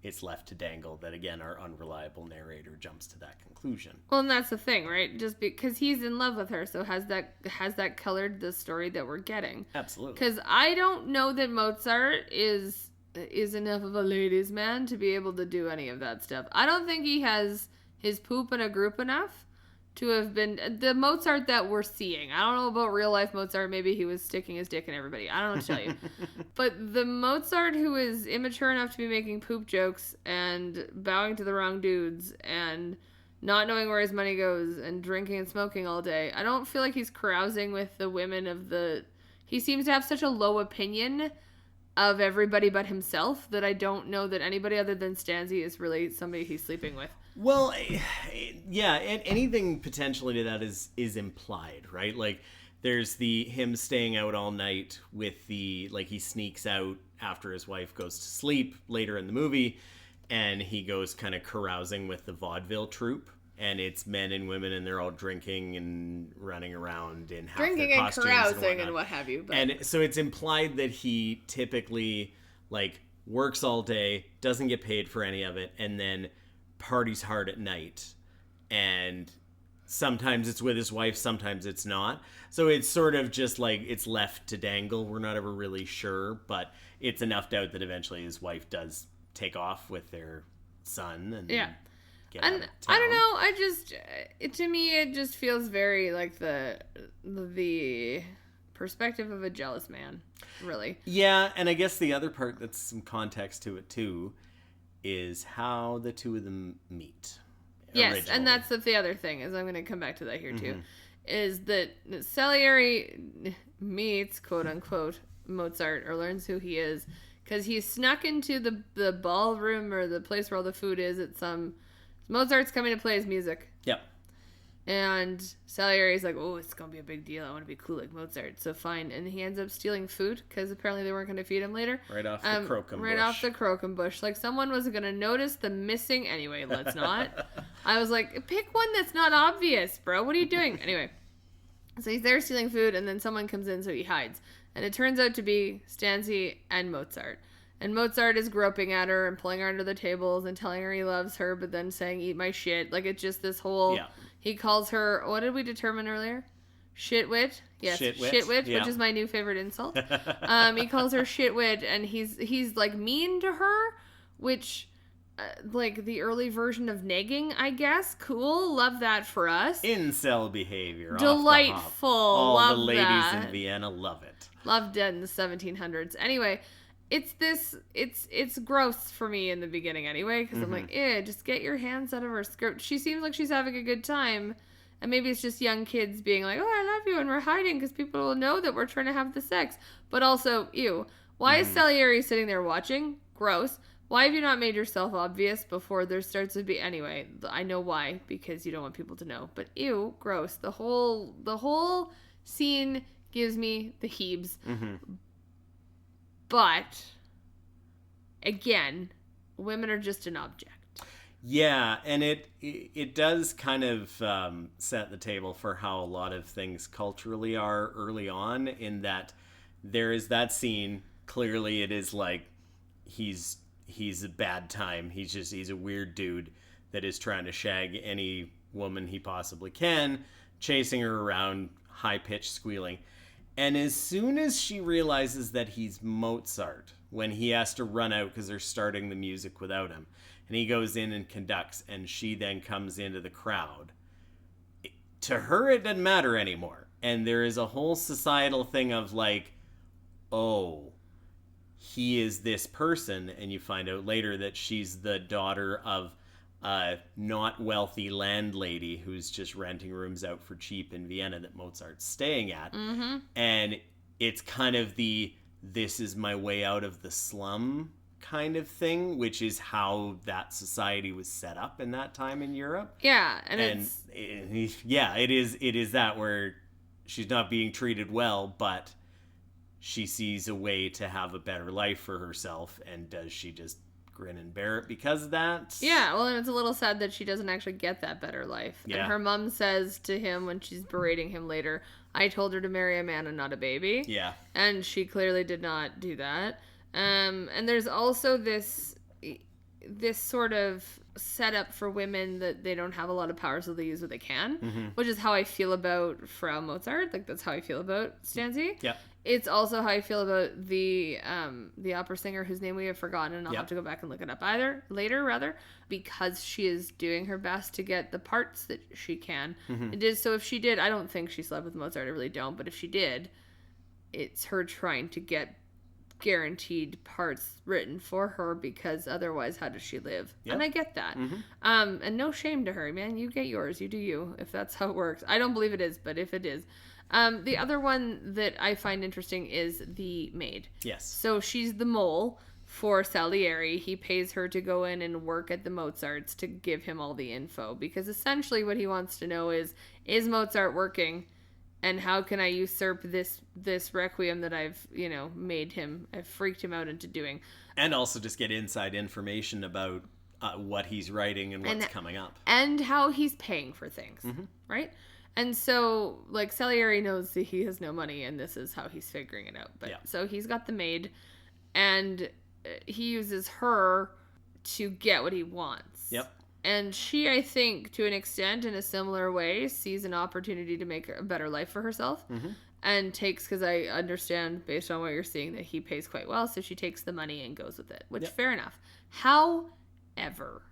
it's left to dangle that again our unreliable narrator jumps to that conclusion. Well, and that's the thing, right? Just because he's in love with her, so has that colored the story that we're getting? Absolutely. Because I don't know that Mozart is enough of a ladies' man to be able to do any of that stuff. I don't think he has his poop in a group enough to have been the Mozart that we're seeing. I don't know about real life Mozart. Maybe he was sticking his dick in everybody. I don't know what to tell you. But the Mozart who is immature enough to be making poop jokes and bowing to the wrong dudes and not knowing where his money goes and drinking and smoking all day, I don't feel like he's carousing with the women of the... He seems to have such a low opinion of everybody but himself that I don't know that anybody other than Stanzi is really somebody he's sleeping with. Well, yeah, and anything potentially to that is implied, right? Like, there's him staying out all night with he sneaks out after his wife goes to sleep later in the movie, and he goes kind of carousing with the vaudeville troupe, and it's men and women, and they're all drinking and running around in half their costumes and carousing and what have you. But... And so it's implied that he typically, works all day, doesn't get paid for any of it, and then parties hard at night, and sometimes it's with his wife, sometimes it's not. So it's sort of just it's left to dangle. We're not ever really sure, but it's enough doubt that eventually his wife does take off with their son and get out of town. I don't know, to me it just feels very like the perspective of a jealous man, really. Yeah, and I guess the other part that's some context to it too is how the two of them meet. Yes, originally. And that's the other thing, is I'm going to come back to that here too, is that Salieri meets, quote unquote, Mozart, or learns who he is, because he snuck into the ballroom or the place where all the food is at Mozart's coming to play his music. Yep. And Salieri's like, oh, it's going to be a big deal. I want to be cool like Mozart. So fine. And he ends up stealing food because apparently they weren't going to feed him later. Right off the crocum bush. Right off the crocum bush. Like, someone was going to notice the missing... Anyway, let's not. I was like, pick one that's not obvious, bro. What are you doing? Anyway. So he's there stealing food, and then someone comes in, so he hides. And it turns out to be Stanzi and Mozart. And Mozart is groping at her and pulling her under the tables and telling her he loves her, but then saying, eat my shit. Like, it's just this whole... Yeah. He calls her, what did we determine earlier? Shitwit? Yes, shitwit, yeah. Which is my new favorite insult. He calls her shitwit, and he's like mean to her, which like the early version of negging, I guess. Cool. Love that for us. Incel behavior. Delightful. All love the ladies that. in Vienna love it. Loved it in the 1700s. Anyway, it's gross for me in the beginning anyway, because I'm like, just get your hands out of her skirt. She seems like she's having a good time. And maybe it's just young kids being like, oh, I love you, and we're hiding because people will know that we're trying to have the sex. But also, ew. Why is Salieri sitting there watching? Gross. Why have you not made yourself obvious before there starts to be... Anyway, I know why, because you don't want people to know. But ew, gross. The whole scene gives me the heebs. But, again, women are just an object. Yeah, and it does kind of set the table for how a lot of things culturally are early on, in that there is that scene. Clearly it is like he's a bad time. He's a weird dude that is trying to shag any woman he possibly can, chasing her around, high-pitched squealing. And as soon as she realizes that he's Mozart, when he has to run out because they're starting the music without him, and he goes in and conducts, and she then comes into the crowd, to her it doesn't matter anymore. And there is a whole societal thing of like, oh, he is this person, and you find out later that she's the daughter of a not wealthy landlady who's just renting rooms out for cheap in Vienna that Mozart's staying at. And it's kind of the, this is my way out of the slum kind of thing, which is how that society was set up in that time in Europe. Yeah, and it is that, where she's not being treated well, but she sees a way to have a better life for herself, and does she just grin and bear it because of that? Yeah, well, and it's a little sad that she doesn't actually get that better life. Yeah. And her mom says to him when she's berating him later, I told her to marry a man and not a baby. Yeah. And she clearly did not do that. And there's also this sort of setup for women that they don't have a lot of power, so they use what they can, which is how I feel about Frau Mozart. Like, that's how I feel about Stanzi. Yeah. It's also how I feel about the opera singer whose name we have forgotten, and I'll have to go back and look it up later, because she is doing her best to get the parts that she can. It is, so if she did, I don't think she slept with Mozart, I really don't, but if she did, it's her trying to get guaranteed parts written for her, because otherwise how does she live? And I get that. And no shame to her, man. You get yours, you do you, if that's how it works. I don't believe it is, but if it is. The other one that I find interesting is the maid. Yes. So she's the mole for Salieri. He pays her to go in and work at the Mozarts to give him all the info, because essentially what he wants to know is Mozart working? And how can I usurp this requiem that I've, I've freaked him out into doing? And also just get inside information about what he's writing and what's coming up. And how he's paying for things, right? And so, like, Salieri knows that he has no money, and this is how he's figuring it out. But so he's got the maid, and he uses her to get what he wants. Yep. And she, I think, to an extent, in a similar way, sees an opportunity to make a better life for herself. And takes, because I understand, based on what you're seeing, that he pays quite well, so she takes the money and goes with it, which, fair enough. However,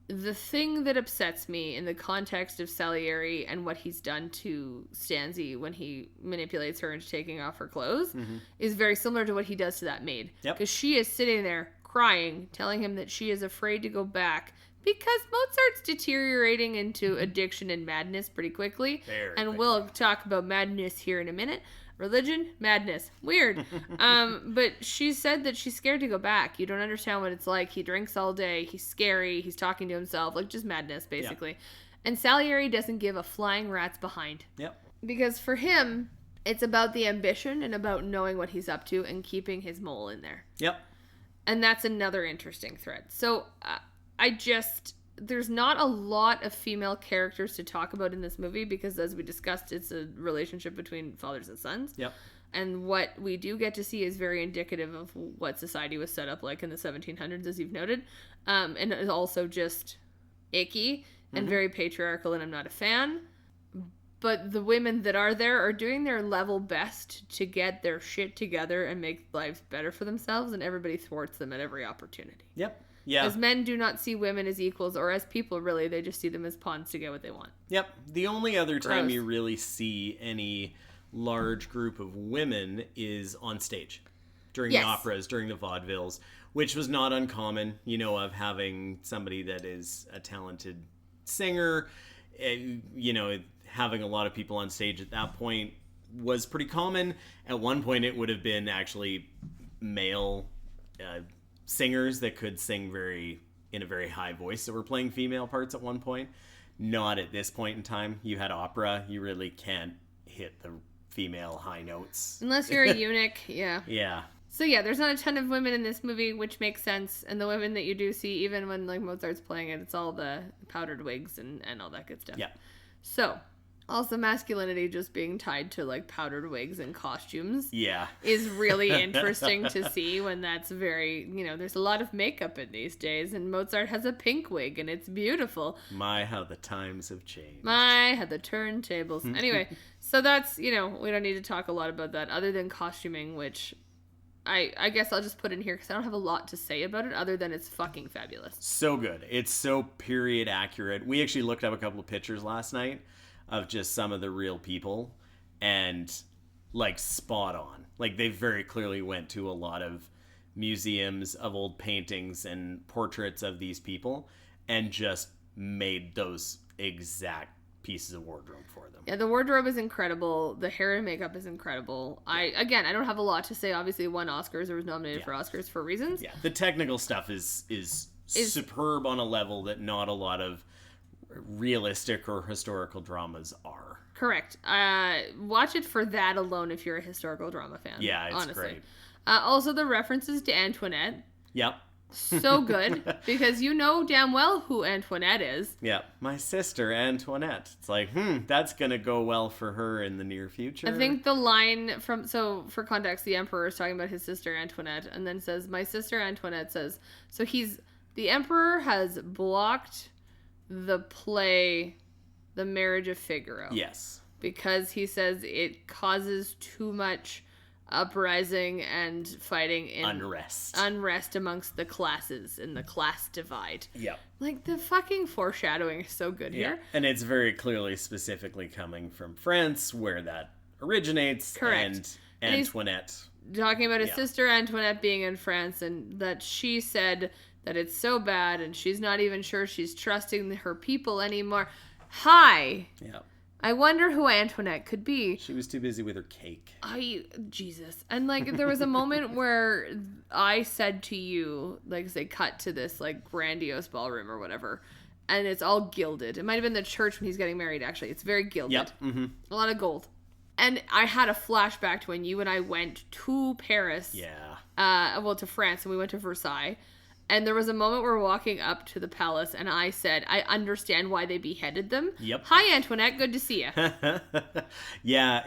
the thing that upsets me in the context of Salieri and what he's done to Stanzi when he manipulates her into taking off her clothes is very similar to what he does to that maid. Because she is sitting there crying, telling him that she is afraid to go back, because Mozart's deteriorating into addiction and madness pretty quickly. We'll talk about madness here in a minute. Religion, madness. Weird. But she said that she's scared to go back. You don't understand what it's like. He drinks all day. He's scary. He's talking to himself. Like, just madness, basically. Yep. And Salieri doesn't give a flying rat's behind. Yep. Because for him, it's about the ambition and about knowing what he's up to and keeping his mole in there. Yep. And that's another interesting thread. So, there's not a lot of female characters to talk about in this movie, because, as we discussed, it's a relationship between fathers and sons. Yep. And what we do get to see is very indicative of what society was set up like in the 1700s, as you've noted. And it's also just icky and very patriarchal, and I'm not a fan. But the women that are there are doing their level best to get their shit together and make lives better for themselves, and everybody thwarts them at every opportunity. Yep. Yeah. As men do not see women as equals or as people, really. They just see them as pawns to get what they want. Yep. The only other time Gross. you really see any large group of women is on stage. During Yes. the operas, during the vaudevilles, which was not uncommon, of having somebody that is a talented singer, having a lot of people on stage at that point was pretty common. At one point, it would have been actually male singers that could sing in a very high voice that were playing female parts at one point. Not at this point in time. You had opera. You really can't hit the female high notes. Unless you're a eunuch, yeah. Yeah. So yeah, there's not a ton of women in this movie, which makes sense. And the women that you do see, even when like Mozart's playing it, it's all the powdered wigs and all that good stuff. Yeah. So, also masculinity just being tied to like powdered wigs and costumes. Yeah. Is really interesting to see when that's very, there's a lot of makeup in these days. And Mozart has a pink wig and it's beautiful. My, how the times have changed. My, how the turntables. Anyway, so that's, we don't need to talk a lot about that other than costuming, which I guess I'll just put in here because I don't have a lot to say about it other than it's fucking fabulous. So good. It's so period accurate. We actually looked up a couple of pictures last night of just some of the real people and like spot on. Like they very clearly went to a lot of museums of old paintings and portraits of these people and just made those exact pieces of wardrobe for them. Yeah, the wardrobe is incredible. The hair and makeup is incredible. I don't have a lot to say. Obviously, it won Oscars or was nominated for Oscars for reasons. Yeah, the technical stuff is superb on a level that not a lot of realistic or historical dramas are. Correct. Watch it for that alone if you're a historical drama fan. Yeah, it's honestly. great. Also, the references to Antoinette. Yep. So good because you know damn well who Antoinette is. Yeah, my sister Antoinette. It's like, that's gonna go well for her in the near future. I think the line for context, the emperor is talking about his sister Antoinette, and then says, "My sister Antoinette says." So the emperor has blocked the play, The Marriage of Figaro. Yes, because he says it causes too much uprising and fighting in unrest amongst the classes and the class divide. Yeah. Like the fucking foreshadowing is so good here. And it's very clearly specifically coming from France where that originates. Correct. And Antoinette. Talking about his sister Antoinette being in France and that she said that it's so bad and she's not even sure she's trusting her people anymore. Hi. Yeah. I wonder who Antoinette could be. She was too busy with her cake. Jesus. And, like, there was a moment where I said to you, like, they cut to this, like, grandiose ballroom or whatever, and it's all gilded. It might have been the church when he's getting married, actually. It's very gilded. Yep. Mm-hmm. A lot of gold. And I had a flashback to when you and I went to Paris. Yeah. To France, and we went to Versailles. And there was a moment where we're walking up to the palace, and I said, I understand why they beheaded them. Yep. Hi, Antoinette. Good to see you. Yeah,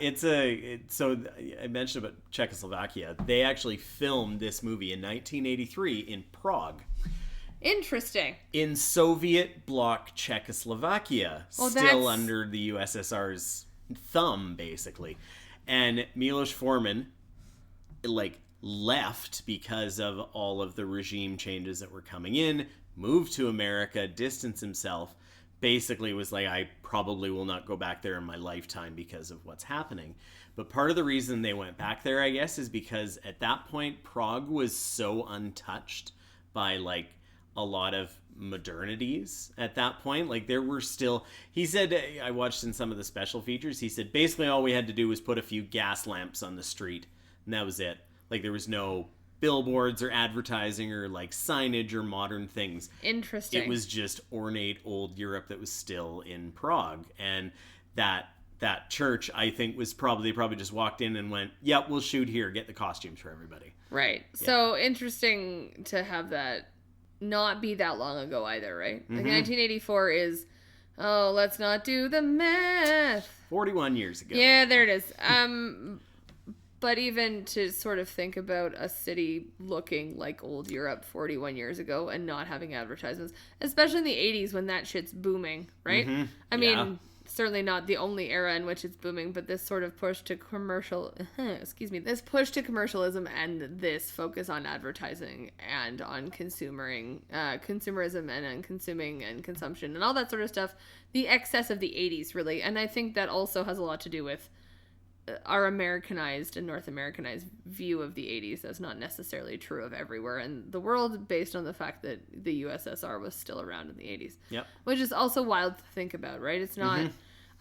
so I mentioned about Czechoslovakia. They actually filmed this movie in 1983 in Prague. Interesting. In Soviet bloc Czechoslovakia, still under the USSR's thumb, basically. And Milos Forman, left because of all of the regime changes that were coming in, moved to America, distanced himself, basically was like, I probably will not go back there in my lifetime because of what's happening. But part of the reason they went back there, I guess, is because at that point, Prague was so untouched by, a lot of modernities at that point. There were still, he said, I watched in some of the special features, he said, basically all we had to do was put a few gas lamps on the street, and that was it. There was no billboards or advertising or signage or modern things. Interesting. It was just ornate old Europe that was still in Prague. And that church, I think, was probably just walked in and went, yep, we'll shoot here, get the costumes for everybody. Right. Yeah. So interesting to have that not be that long ago either, right? 1984 is, let's not do the math. 41 years ago. Yeah, there it is. But even to sort of think about a city looking like old Europe 41 years ago and not having advertisements, especially in the 80s when that shit's booming, right? Mm-hmm. I mean, certainly not the only era in which it's booming, but this sort of push to this push to commercialism and this focus on advertising and on consumerism and on consuming and consumption and all that sort of stuff, the excess of the 80s, really. And I think that also has a lot to do with our Americanized and North Americanized view of the 80s. That's not necessarily true of everywhere in the world, based on the fact that the USSR was still around in the 80s. Yep. Which is also wild to think about, right? It's not...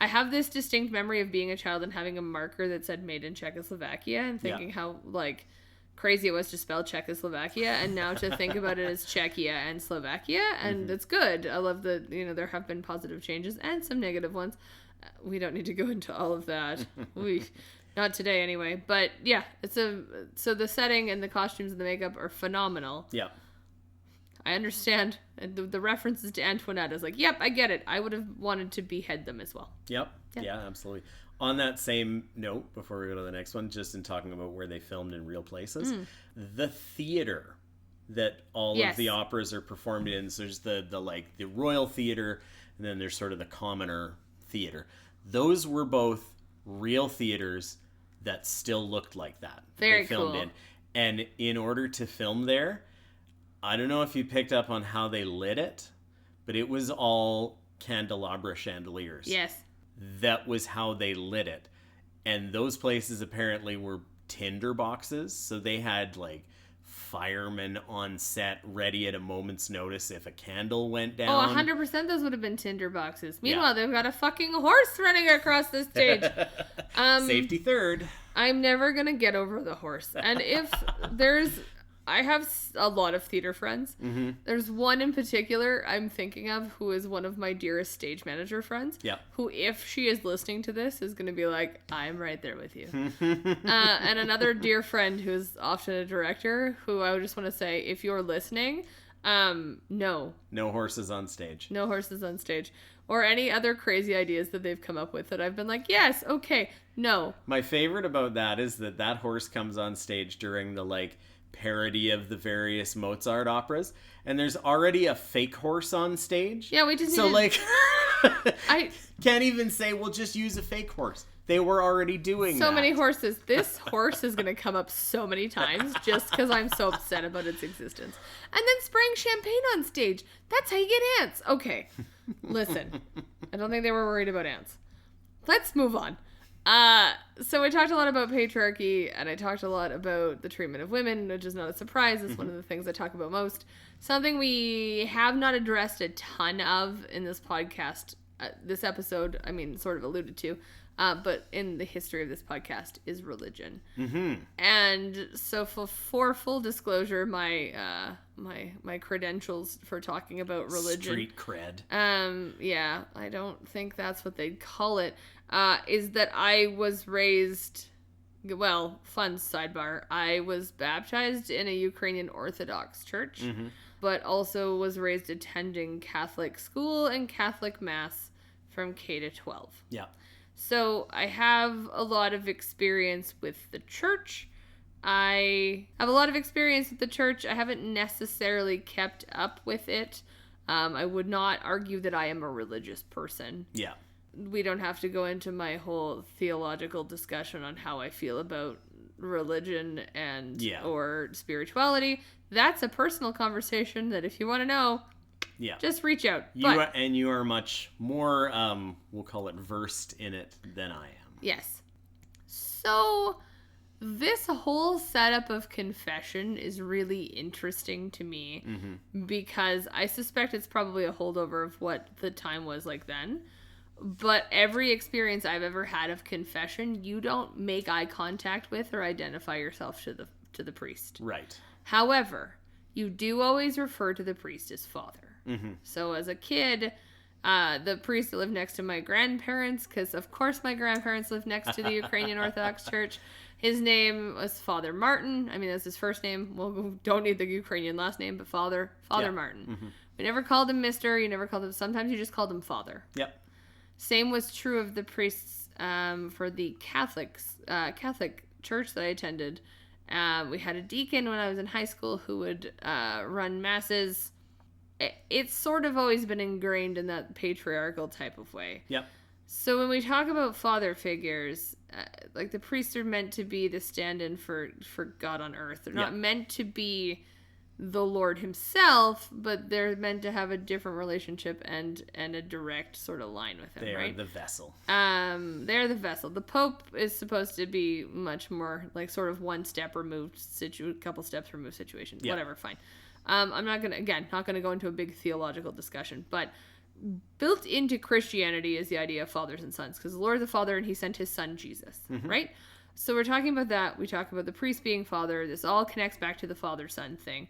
I have this distinct memory of being a child and having a marker that said made in Czechoslovakia and thinking how, like, crazy it was to spell Czechoslovakia, and now to think about it as Czechia and Slovakia, and it's good. I love that, there have been positive changes and some negative ones. We don't need to go into all of that. Not today anyway. But yeah, so the setting and the costumes and the makeup are phenomenal. Yeah. I understand. And the references to Antoinette is like, yep, I get it. I would have wanted to behead them as well. Yep. Yeah, absolutely. On that same note, before we go to the next one, just in talking about where they filmed in real places, the theater that all of the operas are performed in, so there's the Royal Theater, and then there's sort of the commoner theater. Those were both real theaters that still looked like that. Very they filmed cool. in. And in order to film there, I don't know if you picked up on how they lit it, but it was all candelabra chandeliers. Yes. That was how they lit it. And those places apparently were tinder boxes, so they had like firemen on set ready at a moment's notice if a candle went down. Oh, 100% those would have been tinder boxes. Meanwhile, they've got a fucking horse running across the stage. Safety third. I'm never going to get over the horse. And if I have a lot of theater friends. There's one in particular I'm thinking of who is one of my dearest stage manager friends. Yeah. Who, if she is listening to this, is going to be like, I'm right there with you. And another dear friend who's often a director, who I would just want to say, if you're listening, no. No horses on stage. No horses on stage. Or any other crazy ideas that they've come up with that I've been like, yes, okay, no. My favorite about that is that horse comes on stage during the parody of the various Mozart operas, and there's already a fake horse on stage. Yeah, we just I can't even say we'll just use a fake horse. They were already doing so many horses. This horse is going to come up so many times just because I'm so upset about its existence. And then spraying champagne on stage. That's how you get ants. Okay, listen. I don't think they were worried about ants. Let's move on. So we talked a lot about patriarchy, and I talked a lot about the treatment of women, which is not a surprise. It's one of the things I talk about most. Something we have not addressed a ton of in this podcast, this episode, sort of alluded to, but in the history of this podcast, is religion. And so for full disclosure, my credentials for talking about religion, street cred, I don't think that's what they'd call it, is that I was raised, fun sidebar, I was baptized in a Ukrainian Orthodox church, but also was raised attending Catholic school and Catholic mass from K to 12. Yeah. So I have a lot of experience with the church. I have a lot of experience with the church. I haven't necessarily kept up with it. I would not argue that I am a religious person. Yeah. We don't have to go into my whole theological discussion on how I feel about religion and or spirituality. That's a personal conversation that if you want to know, just reach out. You are much more, we'll call it versed in it than I am. Yes. So this whole setup of confession is really interesting to me because I suspect it's probably a holdover of what the time was like then. But every experience I've ever had of confession, you don't make eye contact with or identify yourself to the priest. Right. However, you do always refer to the priest as father. So as a kid, the priest that lived next to my grandparents, because of course my grandparents lived next to the Ukrainian Orthodox Church, his name was Father Martin. That's his first name. Well, we don't need the Ukrainian last name, but Father Martin. We never called him Mr. You never called him, sometimes you just called him Father. Yep. Same was true of the priests for the Catholic church that I attended. We had a deacon when I was in high school who would run masses. It's sort of always been ingrained in that patriarchal type of way. Yep. So when we talk about father figures, like the priests are meant to be the stand-in for God on earth. They're not meant to be the Lord himself, but they're meant to have a different relationship and a direct sort of line with him, They right? are the vessel. They're the vessel. The Pope is supposed to be much more like sort of one step removed, couple steps removed situation. Yeah. Whatever, fine. I'm not gonna go into a big theological discussion, but built into Christianity is the idea of fathers and sons, because the Lord is the Father and he sent his son Jesus, right? So we're talking about that. We talk about the priest being father. This all connects back to the father-son thing.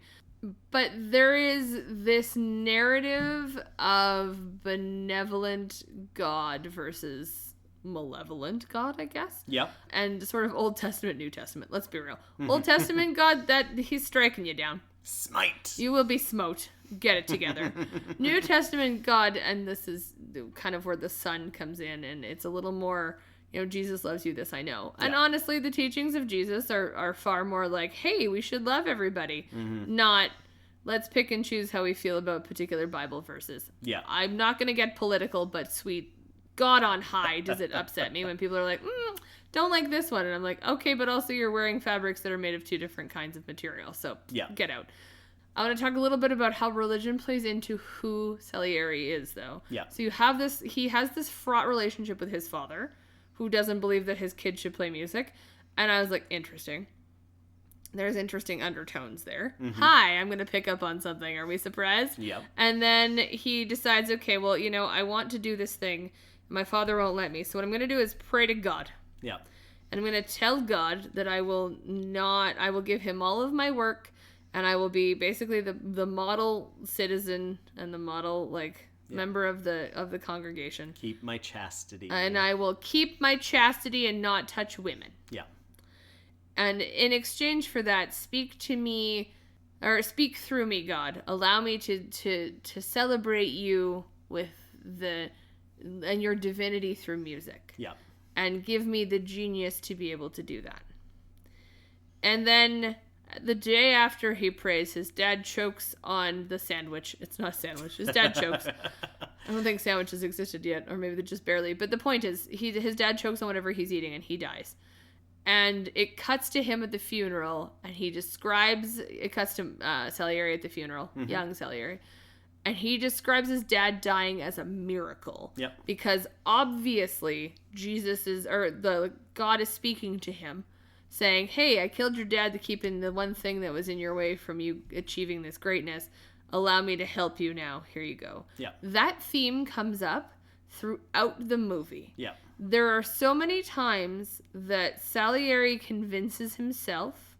But there is this narrative of benevolent God versus malevolent God, I guess. Yep. And sort of Old Testament, New Testament. Let's be real. Old Testament God, that he's striking you down. Smite. You will be smote. Get it together. New Testament God, and this is kind of where the son comes in, and it's a little more, Jesus loves you, this I know. And honestly, the teachings of Jesus are far more like, hey, we should love everybody. Not, let's pick and choose how we feel about particular Bible verses. Yeah. I'm not going to get political, but sweet God on high, does it upset me when people are like, don't like this one. And I'm like, okay, but also you're wearing fabrics that are made of 2 different kinds of material. So get out. I want to talk a little bit about how religion plays into who Salieri is, though. Yeah. So he has this fraught relationship with his father, who doesn't believe that his kid should play music. And I was like, interesting. There's interesting undertones there. Hi, I'm going to pick up on something. Are we surprised? Yeah. And then he decides, okay, well, I want to do this thing. My father won't let me. So what I'm going to do is pray to God. Yeah. And I'm going to tell God that I will give him all of my work, and I will be basically the model citizen and the model, member of the congregation. Keep my chastity. And I will keep my chastity and not touch women. Yeah. And in exchange for that, speak to me, or speak through me, God. Allow me to celebrate you and your divinity through music. Yeah. And give me the genius to be able to do that. And then the day after he prays, his dad chokes on the sandwich. It's not a sandwich. His dad chokes. I don't think sandwiches existed yet, or maybe just barely. But the point is, his dad chokes on whatever he's eating, and he dies. And it cuts to him at the funeral, and it cuts to Salieri at the funeral, young Salieri. And he describes his dad dying as a miracle. Yep. Because obviously, God is speaking to him, saying, hey, I killed your dad to keep in the one thing that was in your way from you achieving this greatness. Allow me to help you now. Here you go. Yeah. That theme comes up throughout the movie. Yeah. There are so many times that Salieri convinces himself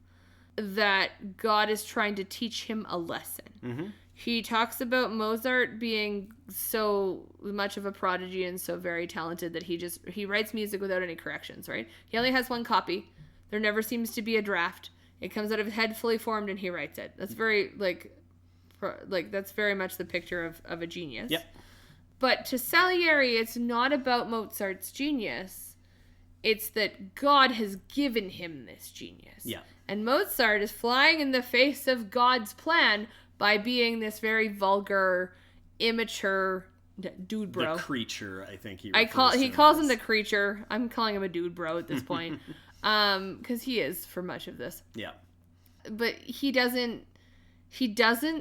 that God is trying to teach him a lesson. He talks about Mozart being so much of a prodigy and so very talented that he writes music without any corrections, right? He only has one copy. There never seems to be a draft. It comes out of his head fully formed and he writes it. That's very, that's very much the picture of a genius. Yep. But to Salieri, it's not about Mozart's genius. It's that God has given him this genius. Yeah. And Mozart is flying in the face of God's plan by being this very vulgar, immature dude bro. The creature, I think he calls him the creature. I'm calling him a dude bro at this point. Because he is for much of this. Yeah. But he doesn't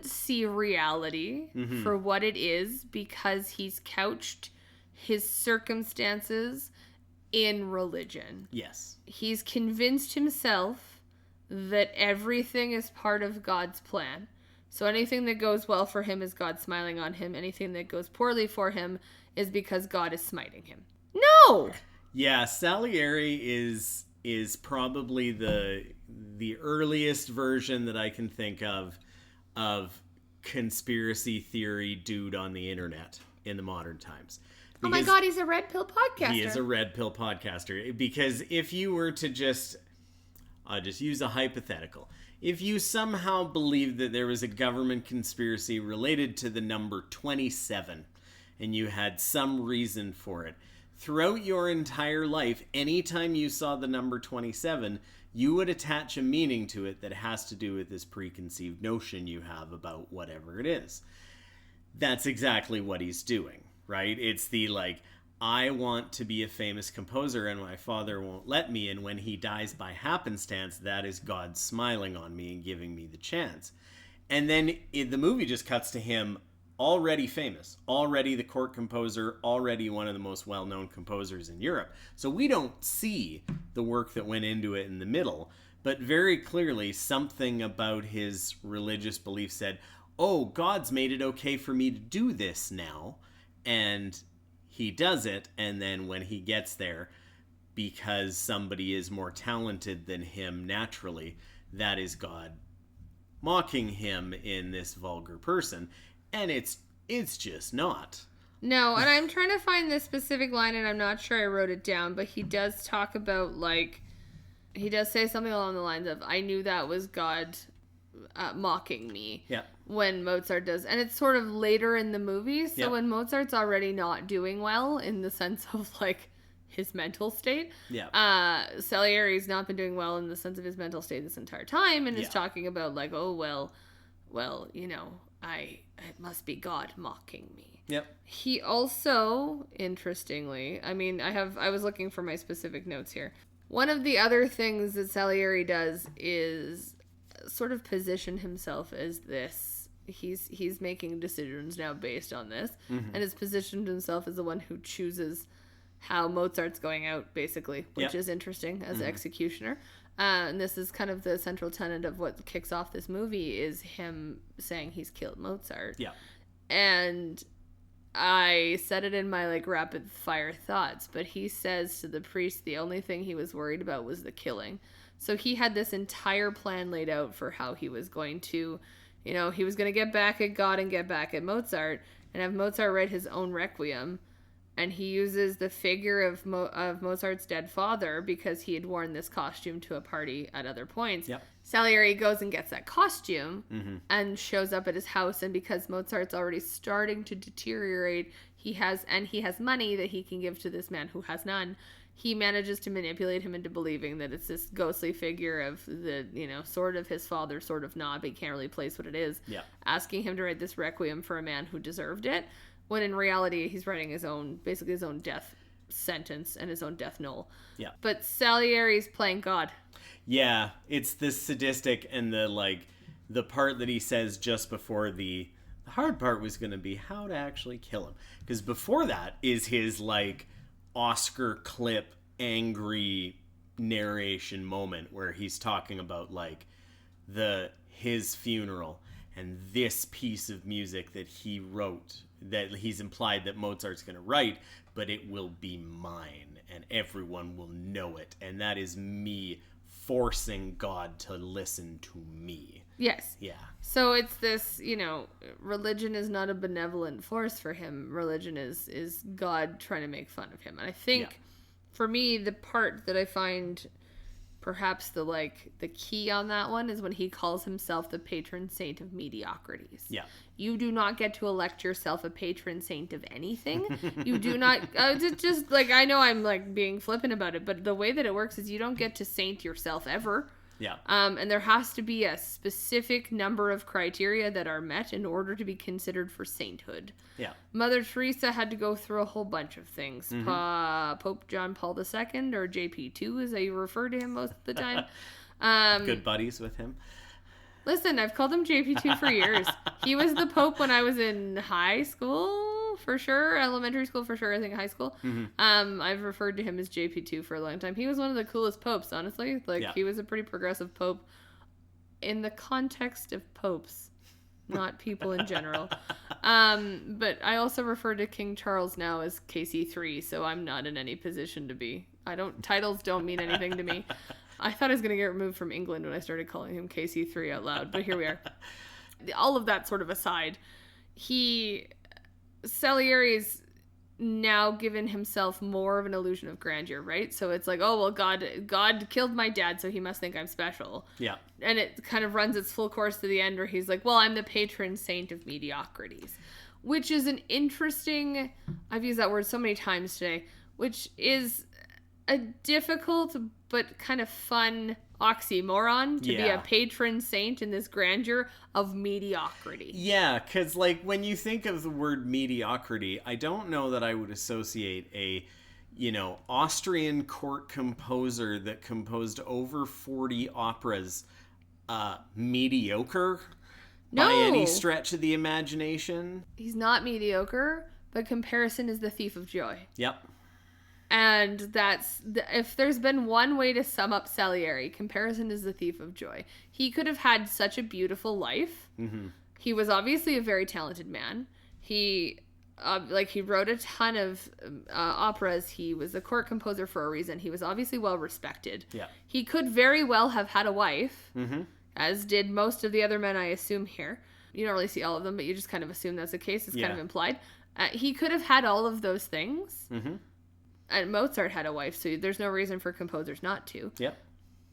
see reality for what it is, because he's couched his circumstances in religion. Yes. He's convinced himself that everything is part of God's plan. So anything that goes well for him is God smiling on him. Anything that goes poorly for him is because God is smiting him. No! Yeah, Salieri is probably the earliest version that I can think of conspiracy theory dude on the internet in the modern times. Oh my God, he's a red pill podcaster. He is a red pill podcaster. Because if you were to I'll just use a hypothetical. If you somehow believed that there was a government conspiracy related to the number 27, and you had some reason for it, throughout your entire life, anytime you saw the number 27, you would attach a meaning to it that has to do with this preconceived notion you have about whatever it is. That's exactly what he's doing, right? It's the I want to be a famous composer and my father won't let me, and when he dies by happenstance, that is God smiling on me and giving me the chance. And then the movie just cuts to him already famous, already the court composer, already one of the most well-known composers in Europe. So we don't see the work that went into it in the middle, but very clearly something about his religious belief said, oh, God's made it okay for me to do this now. And he does it, and then when he gets there, because somebody is more talented than him naturally, that is God mocking him in this vulgar person. And it's just not. No, and I'm trying to find this specific line, and I'm not sure I wrote it down, but he does talk about, like, he does say something along the lines of, I knew that was God mocking me. Yeah. When Mozart does. And it's sort of later in the movie, so yeah. when Mozart's already not doing well in the sense of, like, his mental state. Yeah. Salieri's not been doing well in the sense of his mental state this entire time, and is talking about, like, oh, well, you know, it must be God mocking me. Yep. He also, interestingly, I mean, I was looking for my specific notes here. One of the other things that Salieri does is sort of position himself as this. He's making decisions now based on this, and has positioned himself as the one who chooses how Mozart's going out, basically, which is interesting as executioner. And this is kind of the central tenet of what kicks off this movie, is him saying he's killed Mozart. Yeah. And I said it in my, like, rapid fire thoughts, but he says to the priest the only thing he was worried about was the killing. So he had this entire plan laid out for how he was going to, you know, he was going to get back at God and get back at Mozart, and have Mozart write his own requiem. And he uses the figure of Mozart's dead father because he had worn this costume to a party at other points. Yep. Salieri goes and gets that costume and shows up at his house. And because Mozart's already starting to deteriorate, he has money that he can give to this man who has none. He manages to manipulate him into believing that it's this ghostly figure of the, you know, sort of his father, sort of not, but he can't really place what it is. Yeah. Asking him to write this requiem for a man who deserved it. When in reality, he's writing basically his own death sentence and his own death knoll. Yeah. But Salieri's playing God. Yeah, it's this sadistic, and the part that he says just before the hard part was going to be how to actually kill him. Because before that is his, like, Oscar clip angry narration moment where he's talking about, like, his funeral and this piece of music that he wrote, that he's implied that Mozart's going to write, but it will be mine and everyone will know it. And that is me forcing God to listen to me. Yes. Yeah. So it's this, you know, religion is not a benevolent force for him. Religion is God trying to make fun of him. And I think for me, the part that I find perhaps the key on that one is when he calls himself the patron saint of mediocrities. Yeah. You do not get to elect yourself a patron saint of anything. You do not, just like, I know I'm, like, being flippant about it, but the way that it works is you don't get to saint yourself ever. Yeah. And there has to be a specific number of criteria that are met in order to be considered for sainthood. Yeah. Mother Teresa had to go through a whole bunch of things. Pope John Paul II, or JP2 as I refer to him most of the time. Good buddies with him. Listen, I've called him JP2 for years. He was the Pope when I was in high school, for sure. Elementary school, for sure. I think high school. I've referred to him as JP2 for a long time. He was one of the coolest popes, honestly. He was a pretty progressive pope in the context of popes, not people in general. But I also refer to King Charles now as KC3, so I'm not in any position to be. Titles don't mean anything to me. I thought I was going to get removed from England when I started calling him KC3 out loud, but here we are. All of that sort of aside, Salieri's now given himself more of an illusion of grandeur, right? So it's like, oh, well, God killed my dad, so he must think I'm special. Yeah. And it kind of runs its full course to the end where he's like, well, I'm the patron saint of mediocrities, which is an interesting, I've used that word so many times today, which is a difficult but kind of fun oxymoron to be Yeah. a patron saint in this grandeur of mediocrity. Yeah, because, like, when you think of the word mediocrity, I don't know that I would associate a, Austrian court composer that composed over 40 operas mediocre by any stretch of the imagination. He's not mediocre, but comparison is the thief of joy. Yep. And if there's been one way to sum up Salieri, comparison is the thief of joy. He could have had such a beautiful life. Mm-hmm. He was obviously a very talented man. He wrote a ton of operas. He was a court composer for a reason. He was obviously well respected. Yeah. He could very well have had a wife, Mm-hmm. as did most of the other men, I assume, here. You don't really see all of them, but you just kind of assume that's the case. It's kind of implied. He could have had all of those things. Mm-hmm. And Mozart had a wife, so there's no reason for composers not to. Yep.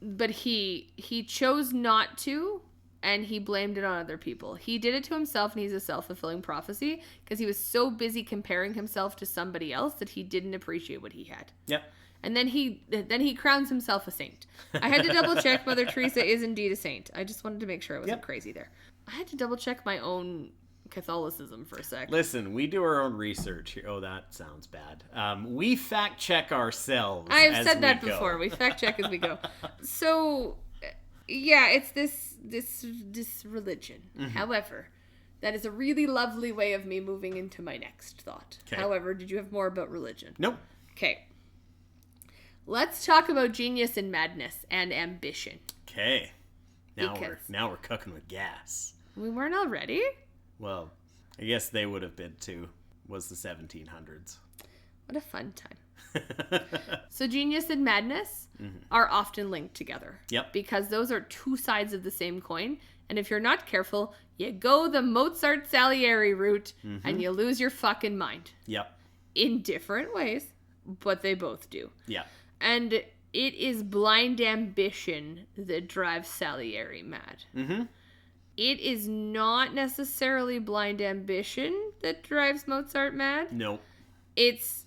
But he chose not to, and he blamed it on other people. He did it to himself, and he's a self-fulfilling prophecy, because he was so busy comparing himself to somebody else that he didn't appreciate what he had. Yep. And then he crowns himself a saint. I had to double check Mother Teresa is indeed a saint. I just wanted to make sure I wasn't crazy there. I had to double check my own Catholicism for a sec. Listen, we do our own research here. Oh, that sounds bad. We fact check ourselves. I've said that before. We fact check as we go. So, yeah, it's this religion. Mm-hmm. However, that is a really lovely way of me moving into my next thought. Okay. However, did you have more about religion? Nope. Okay. Let's talk about genius and madness and ambition. Okay. Now we're cooking with gas. We weren't already? Well, I guess they would have been too. Was the 1700s. What a fun time. So genius and madness are often linked together. Yep. Because those are two sides of the same coin. And if you're not careful, you go the Mozart Salieri route and you lose your fucking mind. Yep. In different ways, but they both do. Yeah. And it is blind ambition that drives Salieri mad. Mm-hmm. It is not necessarily blind ambition that drives Mozart mad. No. It's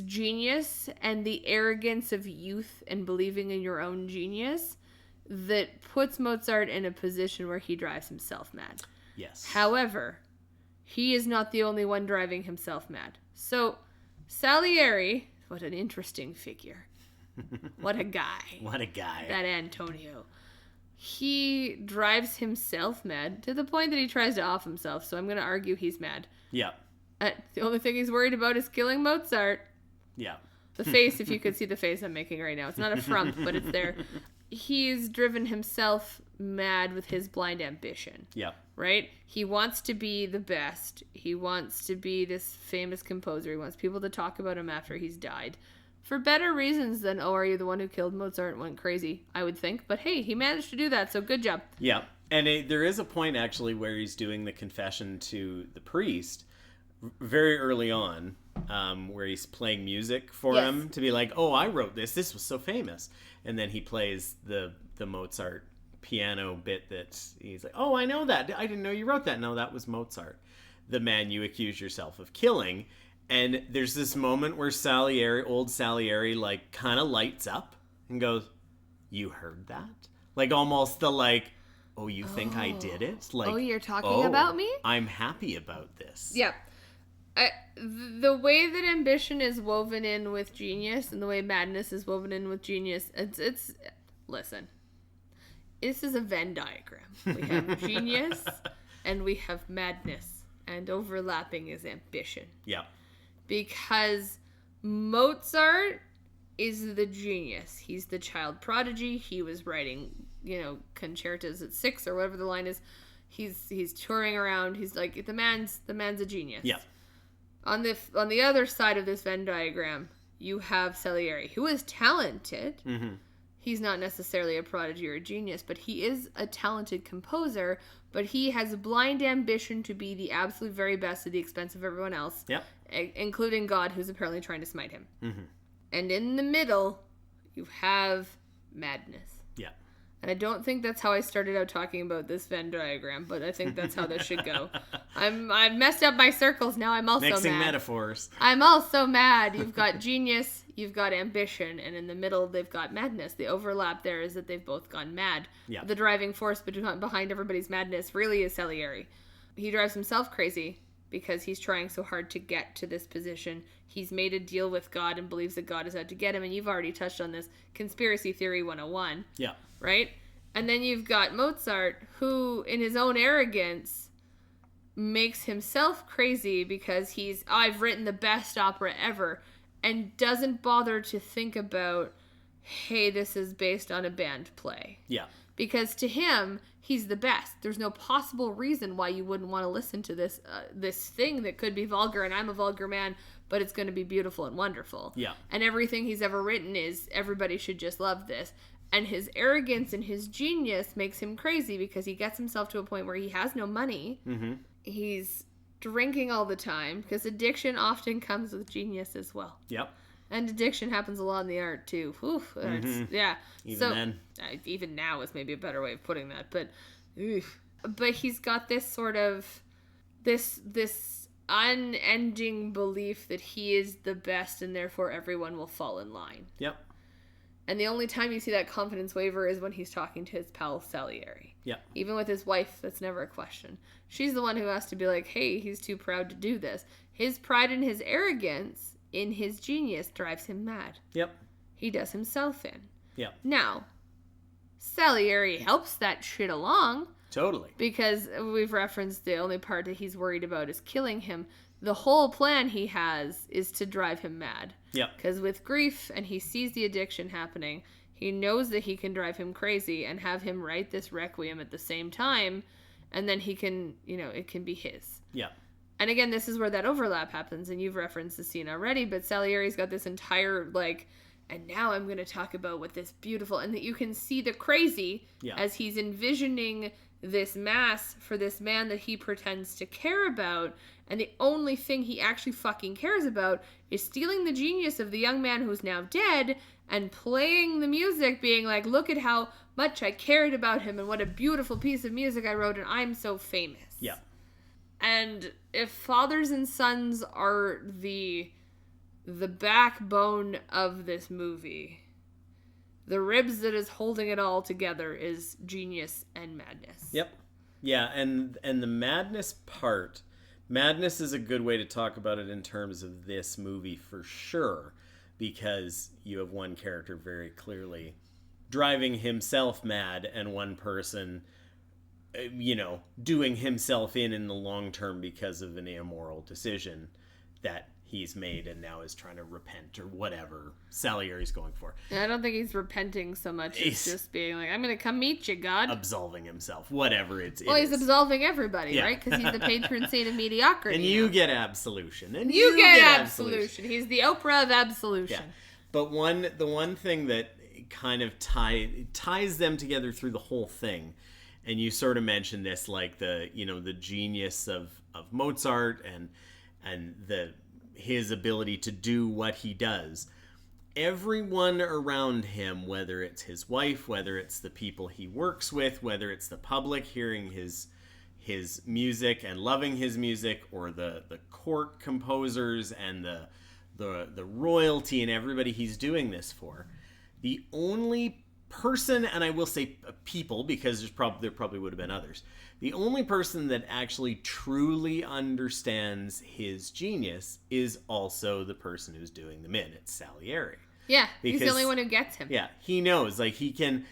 genius and the arrogance of youth and believing in your own genius that puts Mozart in a position where he drives himself mad. Yes. However, he is not the only one driving himself mad. So, Salieri, what an interesting figure. What a guy. What a guy. That Antonio. He drives himself mad to the point that he tries to off himself, so I'm going to argue he's mad. Yeah. The only thing he's worried about is killing Mozart. Yeah. The face, if you could see the face I'm making right now. It's not a frump, but it's there. He's driven himself mad with his blind ambition. Yeah. Right? He wants to be the best. He wants to be this famous composer. He wants people to talk about him after he's died. For better reasons than, are you the one who killed Mozart and went crazy, I would think. But hey, he managed to do that, so good job. Yeah. And there is a point, actually, where he's doing the confession to the priest very early on, where he's playing music for him to be like, I wrote this. This was so famous. And then he plays the Mozart piano bit that he's like, I know that. I didn't know you wrote that. No, that was Mozart, the man you accuse yourself of killing. And there's this moment where old Salieri, like, kind of lights up and goes, you heard that? Like, almost the, like, you think I did it? Like, you're talking about me? I'm happy about this. Yeah. The way that ambition is woven in with genius and the way madness is woven in with genius, it's listen, this is a Venn diagram. We have genius and we have madness, and overlapping is ambition. Yeah. Because Mozart is the genius. He's the child prodigy. He was writing, concertos at 6 or whatever the line is. He's touring around. He's like, the man's a genius. Yeah. On the other side of this Venn diagram, you have Salieri, who is talented. Mm-hmm. He's not necessarily a prodigy or a genius, but he is a talented composer. But he has blind ambition to be the absolute very best at the expense of everyone else. Yep. Including God, who's apparently trying to smite him. Mm-hmm. And in the middle, you have madness. Yeah. And I don't think that's how I started out talking about this Venn diagram, but I think that's how this should go. I've messed up my circles now. I'm also mixing mad. Metaphors. I'm also mad. You've got genius, you've got ambition, and in the middle they've got madness. The overlap there is that they've both gone mad. Yeah. The driving force behind everybody's madness really is Salieri. He drives himself crazy because he's trying so hard to get to this position. He's made a deal with God and believes that God is out to get him, and you've already touched on this, conspiracy theory 101. Yeah. Right? And then you've got Mozart, who, in his own arrogance, makes himself crazy because I've written the best opera ever, and doesn't bother to think about, hey, this is based on a band play. Yeah. Because to him, he's the best. There's no possible reason why you wouldn't want to listen to this thing that could be vulgar, and I'm a vulgar man, but it's going to be beautiful and wonderful. Yeah. And everything he's ever written is, everybody should just love this. And his arrogance and his genius makes him crazy because he gets himself to a point where he has no money. Mm-hmm. He's drinking all the time, because addiction often comes with genius as well. Yep. And addiction happens a lot in the art too. Oof, yeah. Even then. Even now is maybe a better way of putting that. But, but he's got this sort of this unending belief that he is the best, and therefore everyone will fall in line. Yep. And the only time you see that confidence waver is when he's talking to his pal Salieri. Yeah. Even with his wife, that's never a question. She's the one who has to be like, hey, he's too proud to do this. His pride and his arrogance in his genius drives him mad. Yep. He does himself in. Yep. Now, Salieri helps that shit along. Totally. Because we've referenced the only part that he's worried about is killing him. The whole plan he has is to drive him mad. Yeah. Because with grief, and he sees the addiction happening, he knows that he can drive him crazy and have him write this requiem at the same time, and then he can, it can be his. Yeah. And again, this is where that overlap happens, and you've referenced the scene already, but Salieri's got this entire, and now I'm going to talk about what this beautiful, and that you can see the crazy as he's envisioning this mass for this man that he pretends to care about, and the only thing he actually fucking cares about is stealing the genius of the young man who's now dead and playing the music, being like, look at how much I cared about him and what a beautiful piece of music I wrote, and I'm so famous. Yeah. And if fathers and sons are the backbone of this movie, the ribs that is holding it all together is genius and madness. Yep. Yeah, and the madness part, madness is a good way to talk about it in terms of this movie for sure, because you have one character very clearly driving himself mad, and one person, doing himself in the long term because of an immoral decision that he's made and now is trying to repent or whatever Salieri's going for. I don't think he's repenting so much. He's just being like, I'm going to come meet you, God. Absolving himself, whatever it is. Well, he's absolving everybody, right? Because he's the patron saint of mediocrity. And you get absolution. And you get absolution. He's the Oprah of absolution. Yeah. But the one thing that kind of ties them together through the whole thing, and you sort of mentioned this, the genius of Mozart and his ability to do what he does. Everyone around him, whether it's his wife, whether it's the people he works with, whether it's the public hearing his music and loving his music, or the court composers and the royalty and everybody he's doing this for, the only person, and I will say people because there probably would have been others, the only person that actually truly understands his genius is also the person who's doing them in. It's Salieri. Yeah, he's the only one who gets him. Yeah, he knows. He can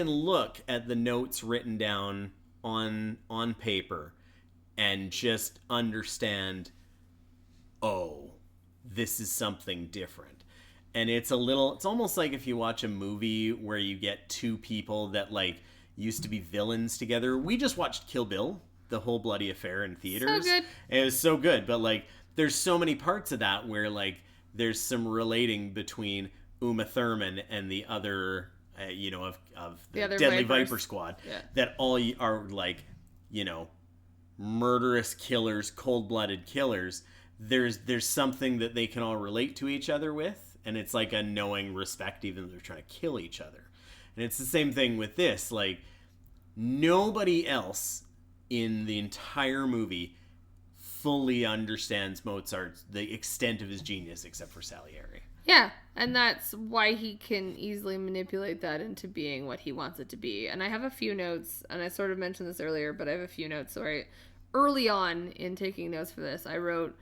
look at the notes written down on paper and just understand, oh, this is something different. And it's almost like if you watch a movie where you get two people that used to be villains together. We just watched Kill Bill, the whole bloody affair in theaters. So good. It was so good, but there's so many parts of that where there's some relating between Uma Thurman and the other, of the Deadly Viper Squad, that all are murderous killers, cold-blooded killers. There's something that they can all relate to each other with, and it's like a knowing respect, even though they're trying to kill each other. And it's the same thing with this. Nobody else in the entire movie fully understands the extent of his genius except for Salieri. Yeah, and that's why he can easily manipulate that into being what he wants it to be. And I have a few notes, and I sort of mentioned this earlier, but I have a few notes. So early on in taking notes for this, I wrote,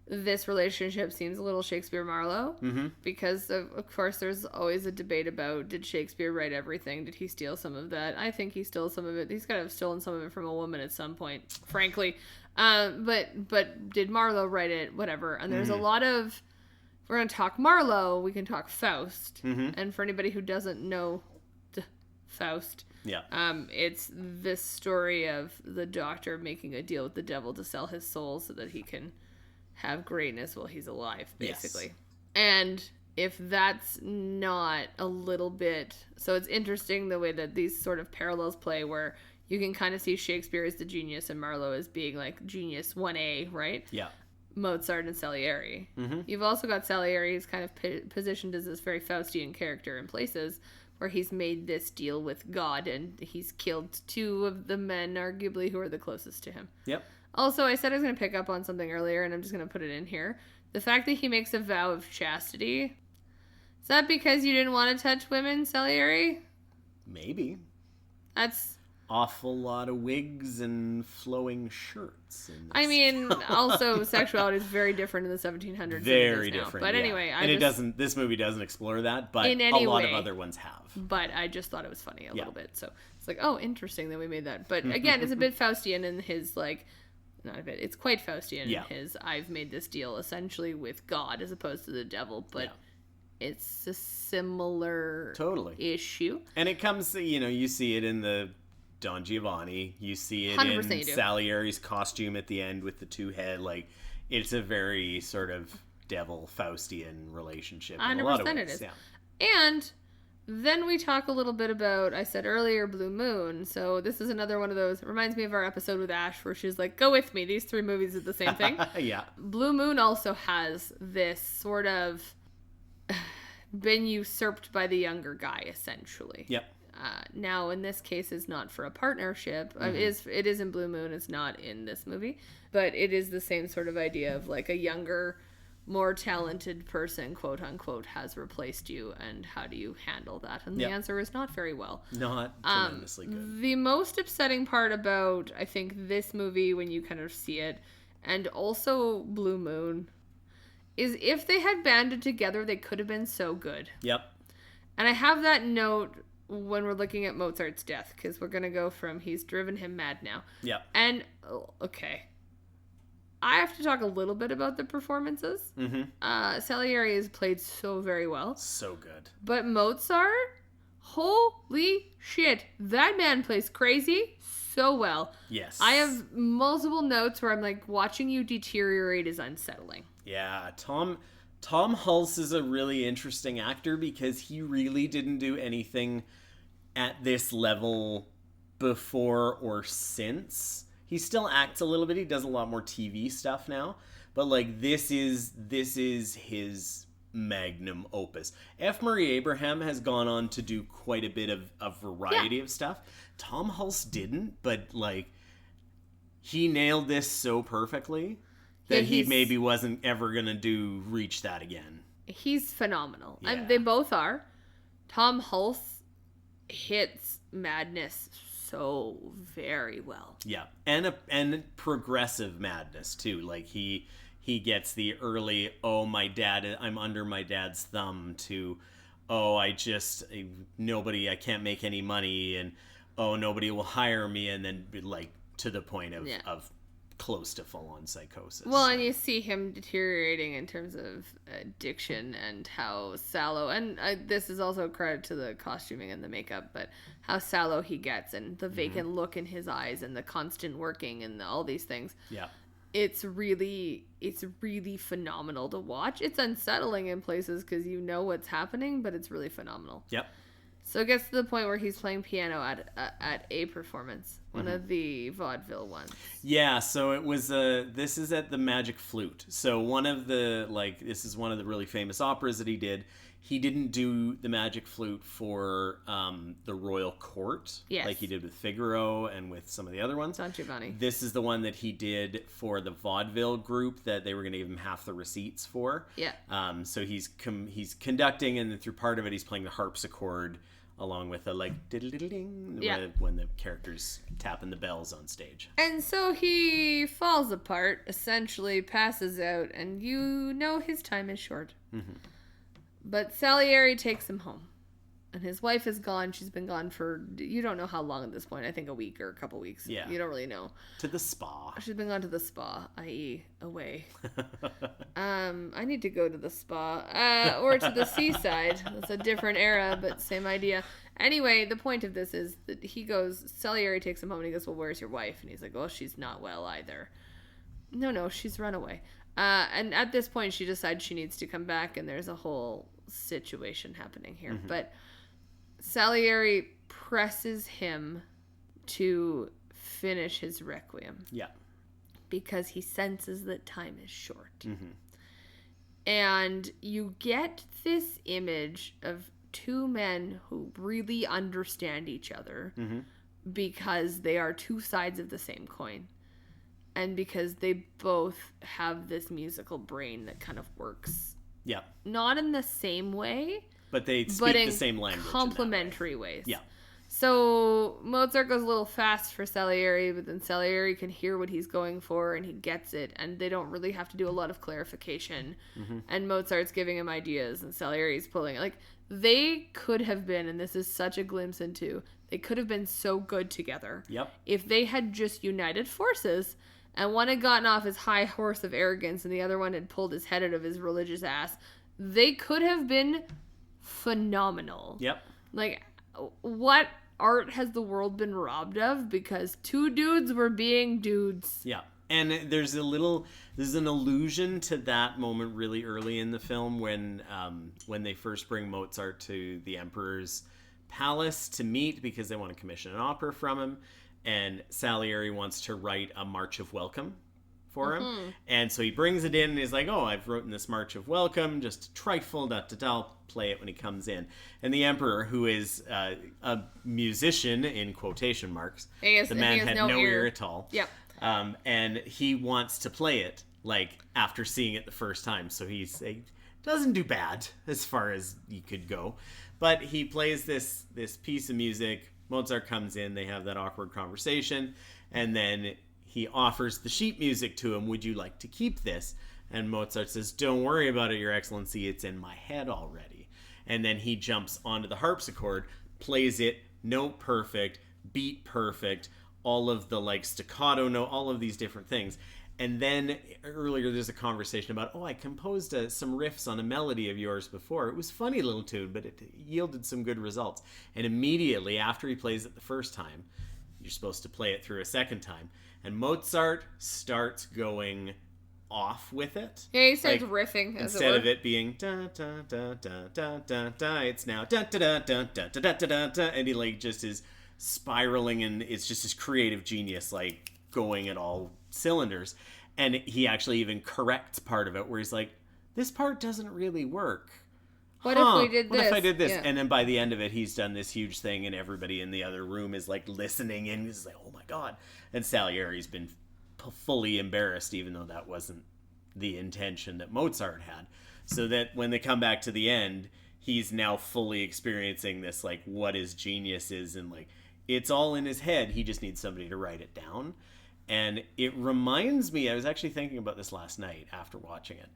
this relationship seems a little Shakespeare Marlowe, because of course there's always a debate about, did Shakespeare write everything? Did he steal some of that? I think he stole some of it. He's got to have stolen some of it from a woman at some point, frankly. But did Marlowe write it? Whatever. And there's a lot of, if we're going to talk Marlowe, we can talk Faust. And for anybody who doesn't know Faust, it's this story of the doctor making a deal with the devil to sell his soul so that he can have greatness while he's alive, basically. Yes. And if that's not a little bit... So it's interesting the way that these sort of parallels play, where you can kind of see Shakespeare as the genius and Marlowe as being like genius 1A, right? Yeah. Mozart and Salieri. You've also got Salieri, who's kind of positioned as this very Faustian character in places, where he's made this deal with God and he's killed two of the men, arguably, who are the closest to him. Yep. Also, I said I was going to pick up on something earlier, and I'm just going to put it in here. The fact that he makes a vow of chastity. Is that because you didn't want to touch women, Salieri? Maybe. That's... Awful lot of wigs and flowing shirts. I mean, also, sexuality is very different in the 1700s. Very different, now. But anyway, this movie doesn't explore that, but a lot of other ones have. But I just thought it was funny a little bit. So it's like, oh, interesting that we made that. But again, it's a bit Faustian in his, like... Not a bit. It's quite Faustian in his, I've made this deal essentially with God as opposed to the devil, but it's a similar issue. And it comes, you see it in the Don Giovanni, you see it in Salieri's costume at the end with the two head, like, it's a very sort of devil Faustian relationship. 100% in a lot of ways. It is. Yeah. And then we talk a little bit about, I said earlier, Blue Moon. So this is another one of those, it reminds me of our episode with Ash, where she's like, go with me, these three movies are the same thing. Yeah. Blue Moon also has this sort of been usurped by the younger guy, essentially. Yep. Now, in this case, it's not for a partnership. It is in Blue Moon, it's not in this movie. But it is the same sort of idea of like a younger, more talented person, quote unquote, has replaced you, and how do you handle that? And the answer is not very well. Not tremendously good. The most upsetting part about, I think, this movie, when you kind of see it, and also Blue Moon, is if they had banded together, they could have been so good. Yep. And I have that note when we're looking at Mozart's death, because we're going to go from he's driven him mad now. Yep. And, okay, I have to talk a little bit about the performances. Salieri is played so very well. So good. But Mozart, holy shit, that man plays crazy so well. Yes. I have multiple notes where I'm like, watching you deteriorate is unsettling. Yeah, Tom Hulce is a really interesting actor because he really didn't do anything at this level before or since. He still acts a little bit. He does a lot more TV stuff now. But, like, this is his magnum opus. F. Murray Abraham has gone on to do quite a bit of a variety of stuff. Tom Hulce didn't, but, like, he nailed this so perfectly that he maybe wasn't ever going to reach that again. He's phenomenal. Yeah. They both are. Tom Hulce hits madness so very well. Yeah, and progressive madness too. Like he gets the early, oh, my dad, I'm under my dad's thumb, to, oh, I can't make any money, and oh, nobody will hire me, and then like to the point of close to full-on psychosis. Well, and you see him deteriorating in terms of addiction and how sallow, and this is also credit to the costuming and the makeup, but how sallow he gets, and the vacant look in his eyes, and the constant working, and all these things. Yeah. It's really phenomenal to watch. It's unsettling in places because you know what's happening, but it's really phenomenal. Yep. So it gets to the point where he's playing piano at a performance, one of the vaudeville ones. Yeah, so it was this is at the Magic Flute. So this is one of the really famous operas that he did. he didn't do the magic flute for the royal court, like he did with Figaro and with some of the other ones. Don Giovanni. This is the one that he did for the vaudeville group that they were going to give him half the receipts for. Yeah. So he's conducting, and then through part of it, he's playing the harpsichord along with a diddle-diddle-ding when the characters tapping the bells on stage. And so he falls apart, essentially passes out, and his time is short. Mm-hmm. But Salieri takes him home. And his wife is gone. She's been gone for, you don't know how long at this point. I think a week or a couple weeks. Yeah. You don't really know. To the spa. She's been gone to the spa, i.e. away. I need to go to the spa. Or to the seaside. That's a different era, but same idea. Anyway, the point of this is that Salieri takes him home and he goes, well, where's your wife? And he's like, oh, she's not well either. No, she's run away. And at this point, she decides she needs to come back, and there's a whole situation happening here. Mm-hmm. But Salieri presses him to finish his requiem. Yeah. Because he senses that time is short. Mm-hmm. And you get this image of two men who really understand each other mm-hmm. because they are two sides of the same coin. And because they both have this musical brain that kind of works. Yeah. Not in the same way. But they speak the same language. Complementary ways. Yeah. So Mozart goes a little fast for Salieri, but then Salieri can hear what he's going for and he gets it. And they don't really have to do a lot of clarification. Mm-hmm. And Mozart's giving him ideas and Salieri's pulling it. Like, they could have been, and this is such a glimpse into, they could have been so good together. Yep. If they had just united forces. And one had gotten off his high horse of arrogance and the other one had pulled his head out of his religious ass. They could have been phenomenal. Yep. Like, what art has the world been robbed of? Because two dudes were being dudes. Yeah. And there's an allusion to that moment really early in the film when they first bring Mozart to the Emperor's palace to meet because they want to commission an opera from him. And Salieri wants to write a march of welcome for him. Mm-hmm. And so he brings it in and he's like, oh, I've written this march of welcome, just trifle, I'll play it when he comes in. And the Emperor, who is a musician, in quotation marks, the man had no ear at all. Yep. And he wants to play it, like, after seeing it the first time. So he doesn't do bad as far as you could go. But he plays this piece of music. Mozart comes in, they have that awkward conversation, and then he offers the sheet music to him. Would you like to keep this? And Mozart says, don't worry about it, Your Excellency, it's in my head already. And then he jumps onto the harpsichord, plays it, note perfect, beat perfect, all of the staccato note, all of these different things. And then earlier there's a conversation about, I composed some riffs on a melody of yours before. It was a funny little tune, but it yielded some good results. And immediately after he plays it the first time, you're supposed to play it through a second time. And Mozart starts going off with it. Yeah, he starts riffing. Instead of it being da da da da da da da, it's now da da da da da da da da da, and he just is spiraling, and it's just his creative genius going at all cylinders. And he actually even corrects part of it where he's like, this part doesn't really work. What if we did this? What if I did this? Yeah. And then by the end of it, he's done this huge thing, and everybody in the other room is listening in. He's like, oh my God. And Salieri's been fully embarrassed, even though that wasn't the intention that Mozart had. So that when they come back to the end, he's now fully experiencing this, what his genius is, and it's all in his head. He just needs somebody to write it down. And it reminds me, I was actually thinking about this last night after watching it.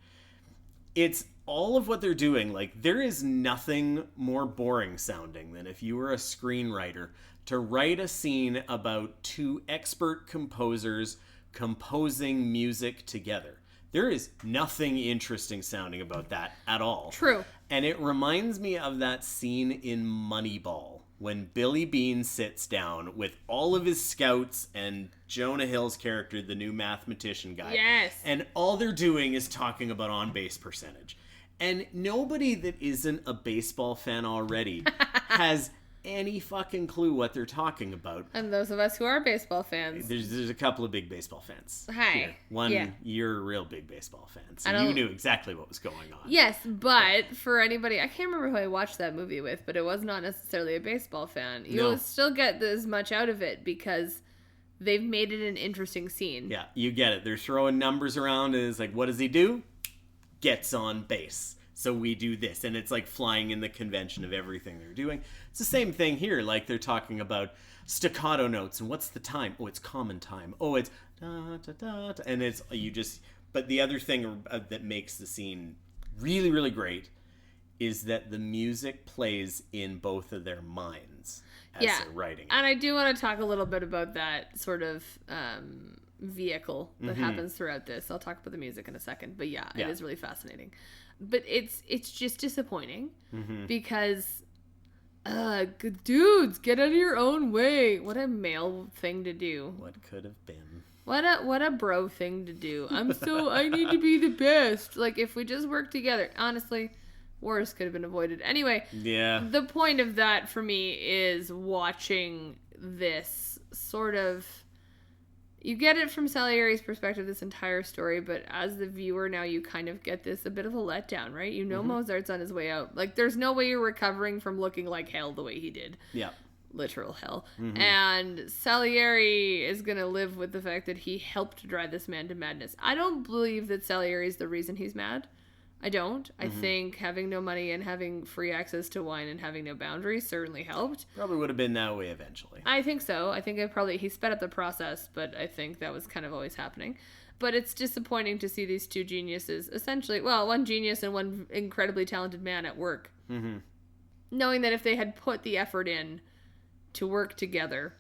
It's all of what they're doing. There is nothing more boring sounding than if you were a screenwriter to write a scene about two expert composers composing music together. There is nothing interesting sounding about that at all. True. And it reminds me of that scene in Moneyball when Billy Bean sits down with all of his scouts and Jonah Hill's character, the new mathematician guy. Yes. And all they're doing is talking about on-base percentage. And nobody that isn't a baseball fan already has any fucking clue what they're talking about. And those of us who are baseball fans. There's a couple of big baseball fans. Hi. Here. One, yeah. You're a real big baseball fan, so you knew exactly what was going on. Yes, but for anybody, I can't remember who I watched that movie with, but it was not necessarily a baseball fan. You'll still get as much out of it because they've made it an interesting scene. Yeah, you get it. They're throwing numbers around, and it's like, what does he do? Gets on base. So we do this, and it's like flying in the convention of everything they're doing. It's the same thing here. Like they're talking about staccato notes, and what's the time? Oh, it's common time. Oh, it's da da da, da. And it's you just. But the other thing that makes the scene really, really great is that the music plays in both of their minds as they're writing it. And I do want to talk a little bit about that sort of vehicle that happens throughout this. I'll talk about the music in a second, but it is really fascinating. But it's just disappointing because, dudes, get out of your own way. What a male thing to do. What could have been. What a bro thing to do. I need to be the best. Like, if we just work together. Honestly, worse could have been avoided. Anyway, the point of that for me is watching this sort of... You get it from Salieri's perspective, this entire story, but as the viewer now, you kind of get this a bit of a letdown, right? You know Mozart's on his way out. Like, there's no way you're recovering from looking like hell the way he did. Yeah. Literal hell. And Salieri is going to live with the fact that he helped drive this man to madness. I don't believe that Salieri is the reason he's mad. I don't. I think having no money and having free access to wine and having no boundaries certainly helped. Probably would have been that way eventually. I think so. I think he sped up the process, but I think that was kind of always happening. But it's disappointing to see these two geniuses, essentially, well, one genius and one incredibly talented man at work. Knowing that if they had put the effort in to work together,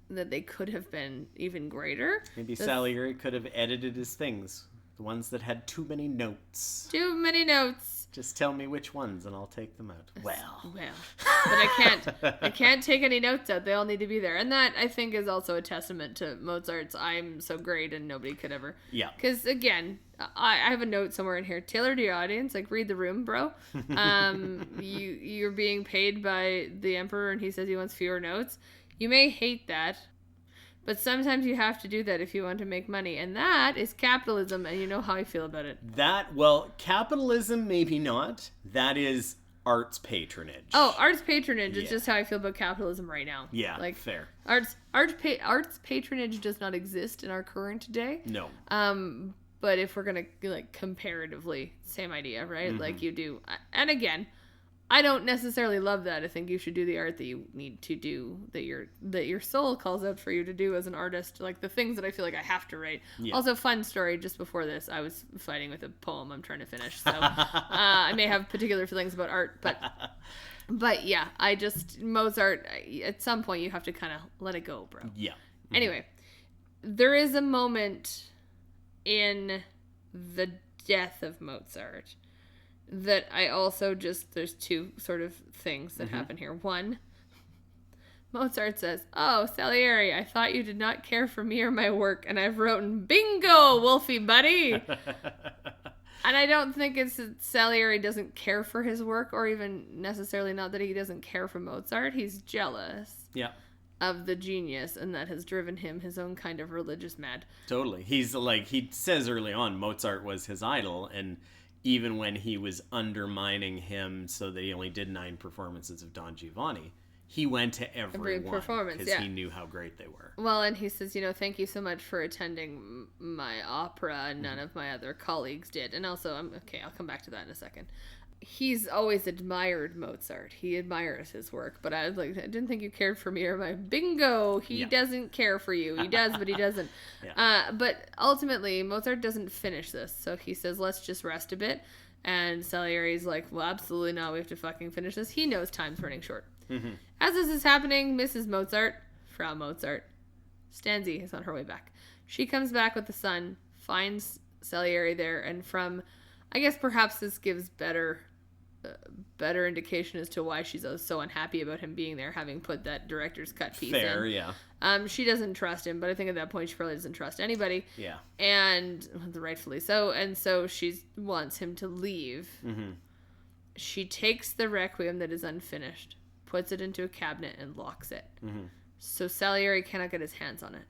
that they could have been even greater. Maybe Salieri could have edited his things. The ones that had too many notes. Too many notes. Just tell me which ones and I'll take them out. Well. But I can't take any notes out. They all need to be there. And that, I think, is also a testament to Mozart's I'm so great and nobody could ever. Yeah. Because, again, I have a note somewhere in here. Tailor to your audience. Like, read the room, bro. You're being paid by the emperor and he says he wants fewer notes. You may hate that. But sometimes you have to do that if you want to make money. And that is capitalism, and you know how I feel about it. Capitalism, maybe not. That is arts patronage. Oh, arts patronage is just how I feel about capitalism right now. Yeah, like fair. Arts patronage does not exist in our current day. No. But if we're going to, like, comparatively, same idea, right? Like you do. And again... I don't necessarily love that. I think you should do the art that you need to do, that your soul calls out for you to do as an artist, like the things that I feel like I have to write. Yeah. Also, fun story, just before this, I was fighting with a poem I'm trying to finish, so I may have particular feelings about art, but yeah, Mozart, at some point you have to kind of let it go, bro. Yeah. Anyway, there is a moment in the death of Mozart that I also there's two sort of things that happen here. One, Mozart says, "Oh, Salieri, I thought you did not care for me or my work, and I've written bingo, Wolfie buddy." And I don't think it's that Salieri doesn't care for his work, or even necessarily not that he doesn't care for Mozart. He's jealous of the genius, and that has driven him his own kind of religious mad. Totally. He's like, he says early on, Mozart was his idol, and even when he was undermining him so that he only did 9 performances of Don Giovanni, he went to every performance because he knew how great they were. Well, and he says, thank you so much for attending my opera. None of my other colleagues did. And also, I'll come back to that in a second. He's always admired Mozart. He admires his work. But I was like, I didn't think you cared for me or my bingo. He doesn't care for you. He does, but he doesn't. But ultimately, Mozart doesn't finish this. So he says, let's just rest a bit. And Salieri's like, well, absolutely not. We have to fucking finish this. He knows time's running short. As this is happening, Mrs. Mozart, Frau Mozart, Stanzi is on her way back. She comes back with the son, finds Salieri there, and I guess perhaps this gives better indication as to why she's so unhappy about him being there, having put that director's cut piece in. Fair, yeah. She doesn't trust him, but I think at that point she probably doesn't trust anybody. Yeah. And rightfully so. And so she wants him to leave. She takes the Requiem that is unfinished, puts it into a cabinet, and locks it. So Salieri cannot get his hands on it.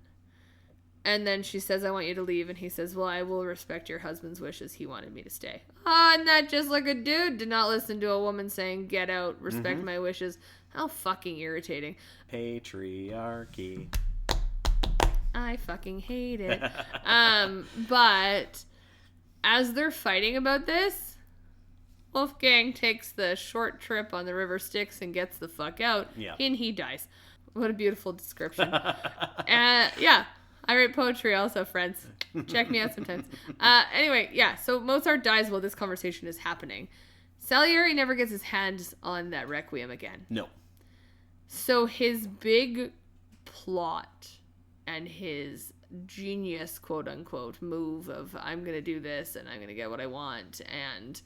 And then she says, I want you to leave. And he says, well, I will respect your husband's wishes. He wanted me to stay. Oh, and that just like a dude did not listen to a woman saying, get out, respect my wishes. How fucking irritating. Patriarchy. I fucking hate it. But as they're fighting about this, Wolfgang takes the short trip on the river Styx and gets the fuck out. Yeah. And he dies. What a beautiful description. Yeah. I write poetry also, friends. Check me out sometimes. Anyway, yeah. So Mozart dies while this conversation is happening. Salieri never gets his hands on that Requiem again. No. So his big plot and his genius, quote unquote, move of I'm going to do this and I'm going to get what I want and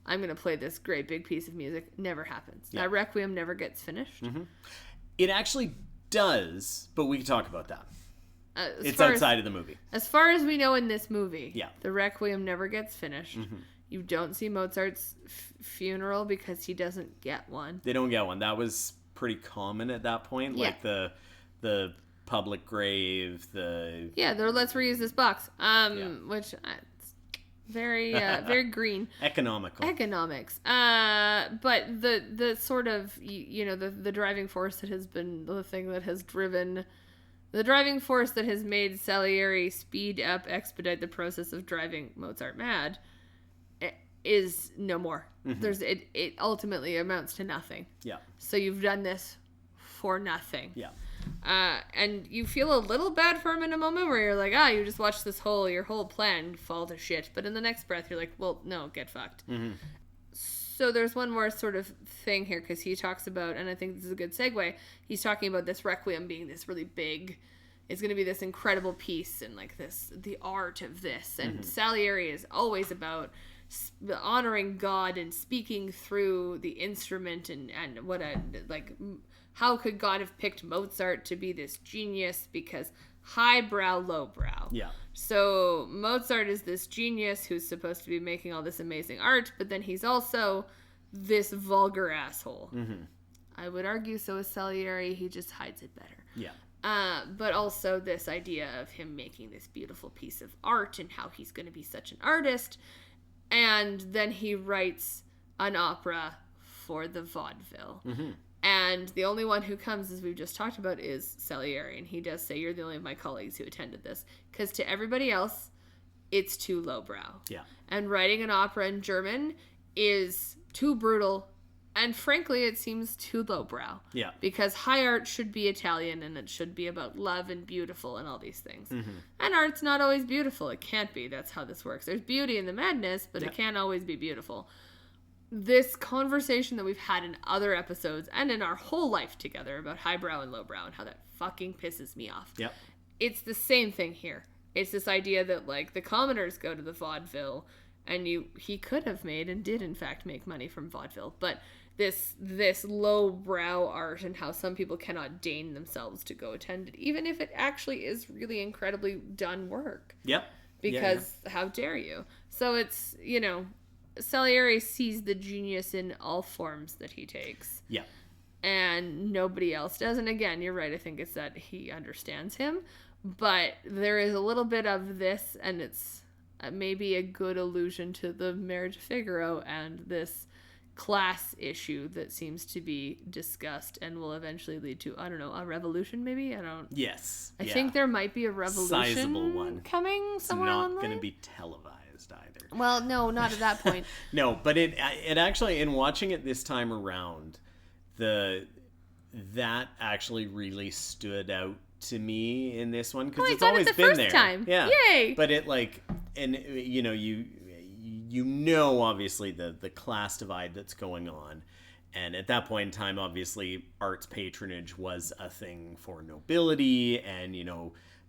I'm going to play this great big piece of music never happens. Yeah. That Requiem never gets finished. It actually does, but we can talk about that. It's outside of the movie. As far as we know in this movie, yeah. The Requiem never gets finished. You don't see Mozart's funeral because he doesn't get one. They don't get one. That was pretty common at that point. Yeah. Like the public grave, the... Yeah, let's reuse this box. Which... very very green. Economics. But the sort of, the driving force that has been the thing that has driven... The driving force that has made Salieri expedite the process of driving Mozart mad is no more. It ultimately amounts to nothing. Yeah. So you've done this for nothing. Yeah. And you feel a little bad for him in a moment where you're like, you just watched your whole plan fall to shit. But in the next breath, you're like, well, no, get fucked. So there's one more sort of thing here because he talks about, and I think this is a good segue, he's talking about this Requiem being this really big, it's going to be this incredible piece and like this, the art of this. And Salieri is always about honoring God and speaking through the instrument and how could God have picked Mozart to be this genius? Because highbrow, lowbrow. Yeah. So Mozart is this genius who's supposed to be making all this amazing art, but then he's also this vulgar asshole. I would argue so is Salieri. He just hides it better. Yeah. But also this idea of him making this beautiful piece of art and how he's going to be such an artist. And then he writes an opera for the vaudeville. And the only one who comes, as we've just talked about, is Salieri. And he does say, you're the only of my colleagues who attended this. Because to everybody else, it's too lowbrow. Yeah. And writing an opera in German is too brutal. And frankly, it seems too lowbrow. Yeah. Because high art should be Italian and it should be about love and beautiful and all these things. And art's not always beautiful. It can't be. That's how this works. There's beauty in the madness, but it can't always be beautiful. This conversation that we've had in other episodes and in our whole life together about highbrow and lowbrow and how that fucking pisses me off. Yep. It's the same thing here. It's this idea that like the commoners go to the vaudeville and he could have made and did in fact make money from vaudeville, but this lowbrow art and how some people cannot deign themselves to go attend it, even if it actually is really incredibly done work. Yep. Because how dare you? So it's, Salieri sees the genius in all forms that he takes. Yeah. And nobody else does. And again, you're right. I think it's that he understands him. But there is a little bit of this, and it's maybe a good allusion to the Marriage of Figaro and this class issue that seems to be discussed and will eventually lead to, I don't know, a revolution maybe? Yes. I think there might be a revolution sizable one coming somewhere along. It's not going to be televised either. Well, no, not at that point. No, but it actually, in watching it this time around, that actually really stood out to me in this one because it's always been there. Time. Yeah. Yay! But it obviously the class divide that's going on, and at that point in time, obviously arts patronage was a thing for nobility, and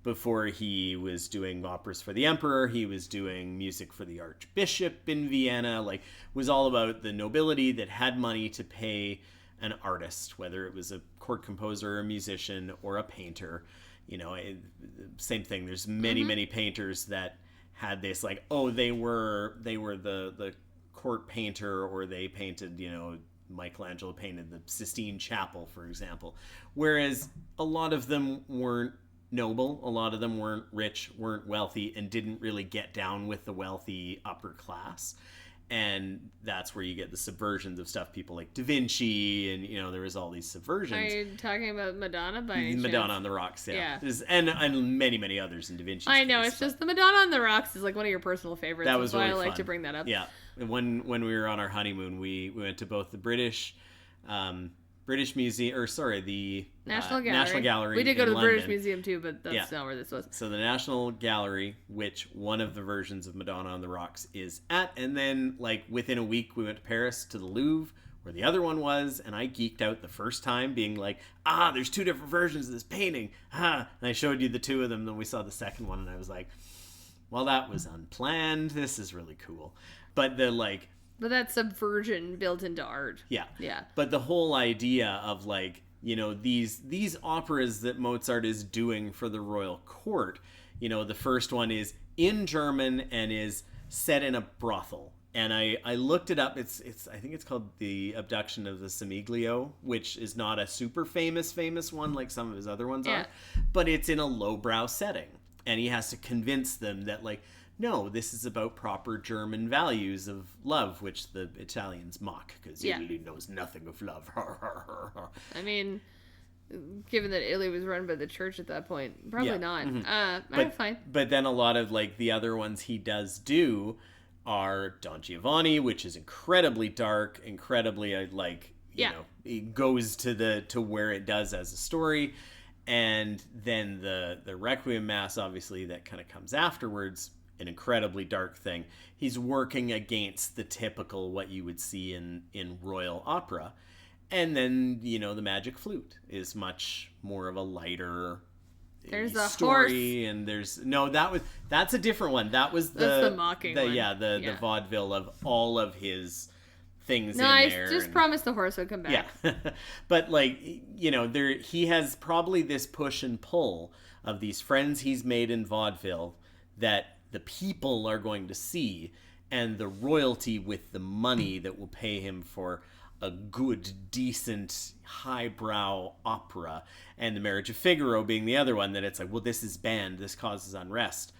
before he was doing operas for the emperor, he was doing music for the archbishop in Vienna. Like, was all about the nobility that had money to pay an artist, whether it was a court composer or a musician or a painter. Same thing. There's many painters that had this like, oh, they were the court painter, or they painted Michelangelo painted the Sistine Chapel, for example. Whereas a lot of them weren't noble, a lot of them weren't rich, weren't wealthy, and didn't really get down with the wealthy upper class. And that's where you get the subversions of stuff, people like Da Vinci, and there was all these subversions. Are you talking about Madonna by any Madonna chance? on the Rocks, Yeah. And many others in Da Vinci's I know, case, it's just the Madonna on the Rocks is like one of your personal favorites. that was That's why really I like fun. to bring that up. Yeah, and when we were on our honeymoon, we went to both the British Museum, the National Gallery. We did go to the London. British Museum too, but that's not where this was. So the National Gallery, which one of the versions of Madonna on the Rocks is at, and then within a week we went to Paris to the Louvre, where the other one was, and I geeked out the first time, being like, there's two different versions of this painting, and I showed you the two of them, then we saw the second one, and I was like, well, that was unplanned, this is really cool. But But that's subversion built into art. Yeah. Yeah. But the whole idea of these operas that Mozart is doing for the royal court, the first one is in German and is set in a brothel. And I looked it up. It's I think it's called The Abduction of the Semiglio, which is not a super famous one like some of his other ones are, but it's in a lowbrow setting. And he has to convince them that no, this is about proper German values of love, which the Italians mock because Italy knows nothing of love. I mean, given that Italy was run by the church at that point, probably not. But, fine. But then a lot of the other ones he does do are Don Giovanni, which is incredibly dark, incredibly it goes to where it does as a story. And then the Requiem Mass, obviously, that kind of comes afterwards, an incredibly dark thing. He's working against the typical what you would see in royal opera. And then, the Magic Flute is much more of a lighter there's a story. horse. And that's a different one. That was that's the mocking one. The vaudeville of all of his things in I there. just promised the horse would come back. Yeah. But he has probably this push and pull of these friends he's made in vaudeville that the people are going to see, and the royalty with the money that will pay him for a good, decent, highbrow opera, and The Marriage of Figaro being the other one that it's well, this is banned, this causes unrest,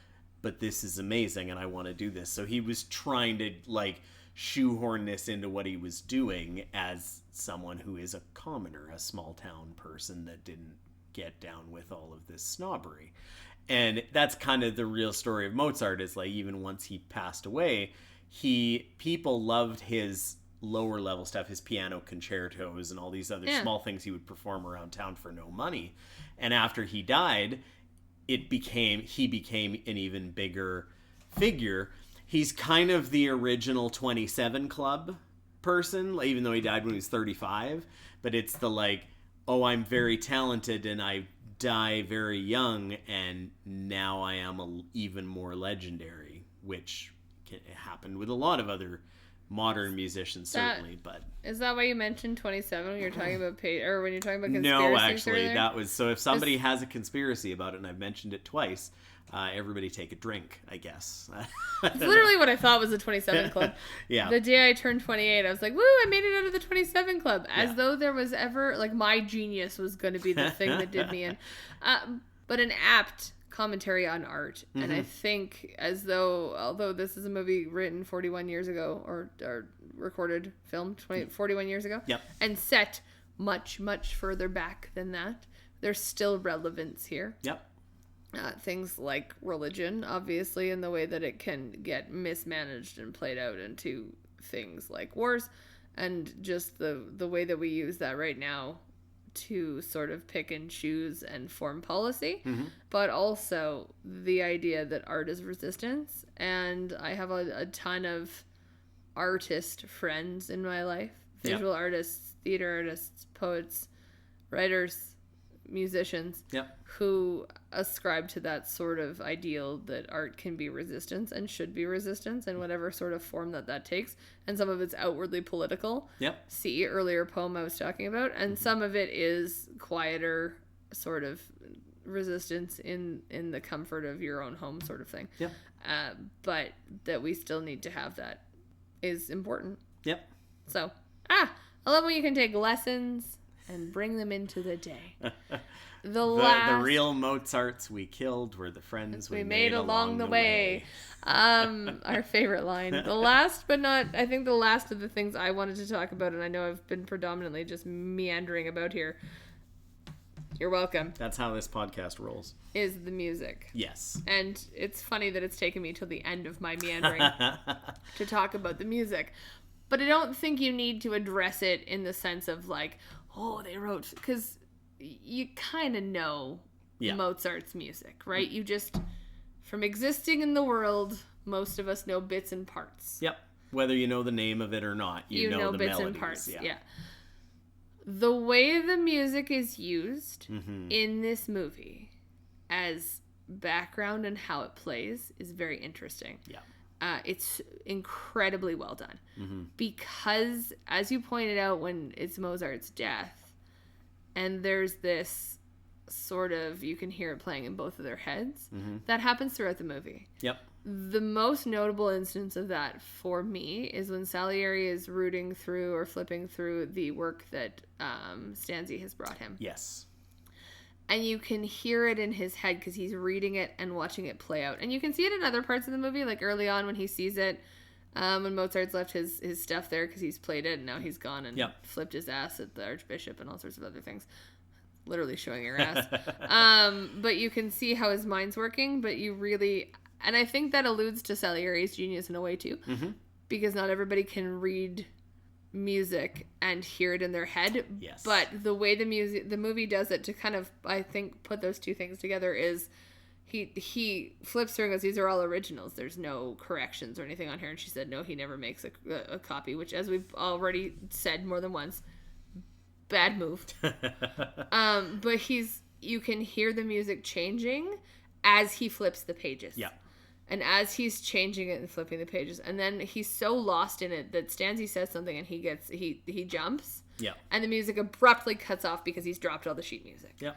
but this is amazing and I want to do this. So he was trying to shoehorn this into what he was doing as someone who is a commoner, a small town person that didn't get down with all of this snobbery. And that's kind of the real story of Mozart, is even once he passed away, people loved his lower level stuff, his piano concertos and all these other small things he would perform around town for no money. And after he died, he became an even bigger figure. He's kind of the original 27 Club person, even though he died when he was 35. But it's I'm very talented and I die very young, and now I am even more legendary, which happened with a lot of other modern musicians, certainly. But is that why you mentioned 27 when you're talking about or when you're talking about conspiracy? No, actually, that was so. If somebody has a conspiracy about it, and I've mentioned it twice, everybody take a drink, I guess. It's literally what I thought was the 27 Club. Yeah. The day I turned 28, I was like, woo, I made it out of the 27 Club. As though there was ever, my genius was going to be the thing that did me in. But an apt commentary on art. Mm-hmm. And I think although this is a movie written 41 years ago, or recorded, filmed 41 years ago, and set much, much further back than that, there's still relevance here. Yep. Things like religion, obviously, in the way that it can get mismanaged and played out into things like wars, and just the way that we use that right now to sort of pick and choose and form policy, but also the idea that art is resistance. And I have a ton of artist friends in my life, visual artists, theater artists, poets, writers, musicians, who ascribe to that sort of ideal that art can be resistance and should be resistance in whatever sort of form that takes. And some of it's outwardly political. See earlier poem I was talking about. And some of it is quieter sort of resistance in the comfort of your own home sort of thing. But that we still need to have that is important. So, I love when you can take lessons and bring them into the day. The real Mozarts we killed were the friends we made along the way. Our favorite line. The last of the things I wanted to talk about, and I know I've been predominantly just meandering about here. You're welcome. That's how this podcast rolls. Is the music. Yes. And it's funny that it's taken me till the end of my meandering to talk about the music. But I don't think you need to address it in the sense of like, oh, they wrote... Because you kind of know Mozart's music, right? You just... From existing in the world, most of us know bits and parts. Yep. Whether you know the name of it or not, you know the bits melodies. And parts, yeah. The way the music is used in this movie as background and how it plays is very interesting. Yeah. It's incredibly well done. Because, as you pointed out, when it's Mozart's death, and there's this sort of, you can hear it playing in both of their heads, that happens throughout the movie. Yep. The most notable instance of that for me is when Salieri is rooting through or flipping through the work that Stanzi has brought him. Yes. And you can hear it in his head because he's reading it and watching it play out. And you can see it in other parts of the movie, like early on when he sees it, when Mozart's left his stuff there because he's played it and now he's gone and flipped his ass at the Archbishop and all sorts of other things. Literally showing your ass. But you can see how his mind's working, but you really... And I think that alludes to Salieri's genius in a way, too. Because not everybody can read music and hear it in their head. Yes. But the way the movie does it to kind of, I think, put those two things together is he flips through and goes, these are all originals. There's no corrections or anything on here. And she said, no, he never makes a copy, which, as we've already said more than once, bad move. But you can hear the music changing as he flips the pages. Yeah. And as he's changing it and flipping the pages, and then he's so lost in it that Stanzi says something and he jumps. Yeah. And the music abruptly cuts off because he's dropped all the sheet music. Yeah.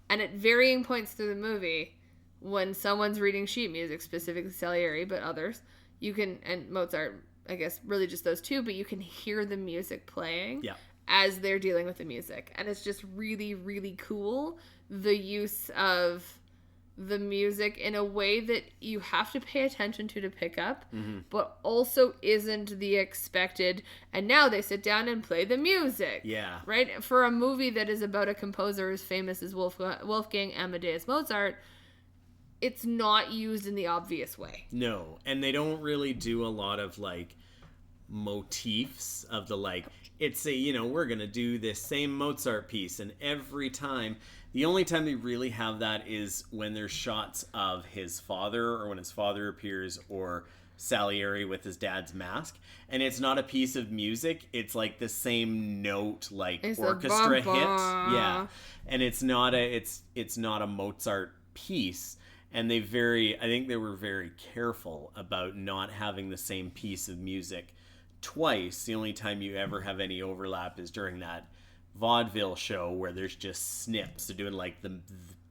And at varying points through the movie, when someone's reading sheet music, specifically Salieri, but others, you can, and Mozart, I guess really just those two, but you can hear the music playing as they're dealing with the music. And it's just really, really cool, the use of the music in a way that you have to pay attention to pick up, but also isn't the expected, and now they sit down and play the music. Yeah. Right? For a movie that is about a composer as famous as Wolfgang Amadeus Mozart, it's not used in the obvious way. No. And they don't really do a lot of, like, motifs of the, like, it's we're going to do this same Mozart piece, and every time... The only time they really have that is when there's shots of his father, or when his father appears, or Salieri with his dad's mask. And it's not a piece of music. It's like the same note, like it's orchestra hit. Yeah. And it's not a Mozart piece. And I think they were very careful about not having the same piece of music twice. The only time you ever have any overlap is during that vaudeville show where there's just snips. They're doing like the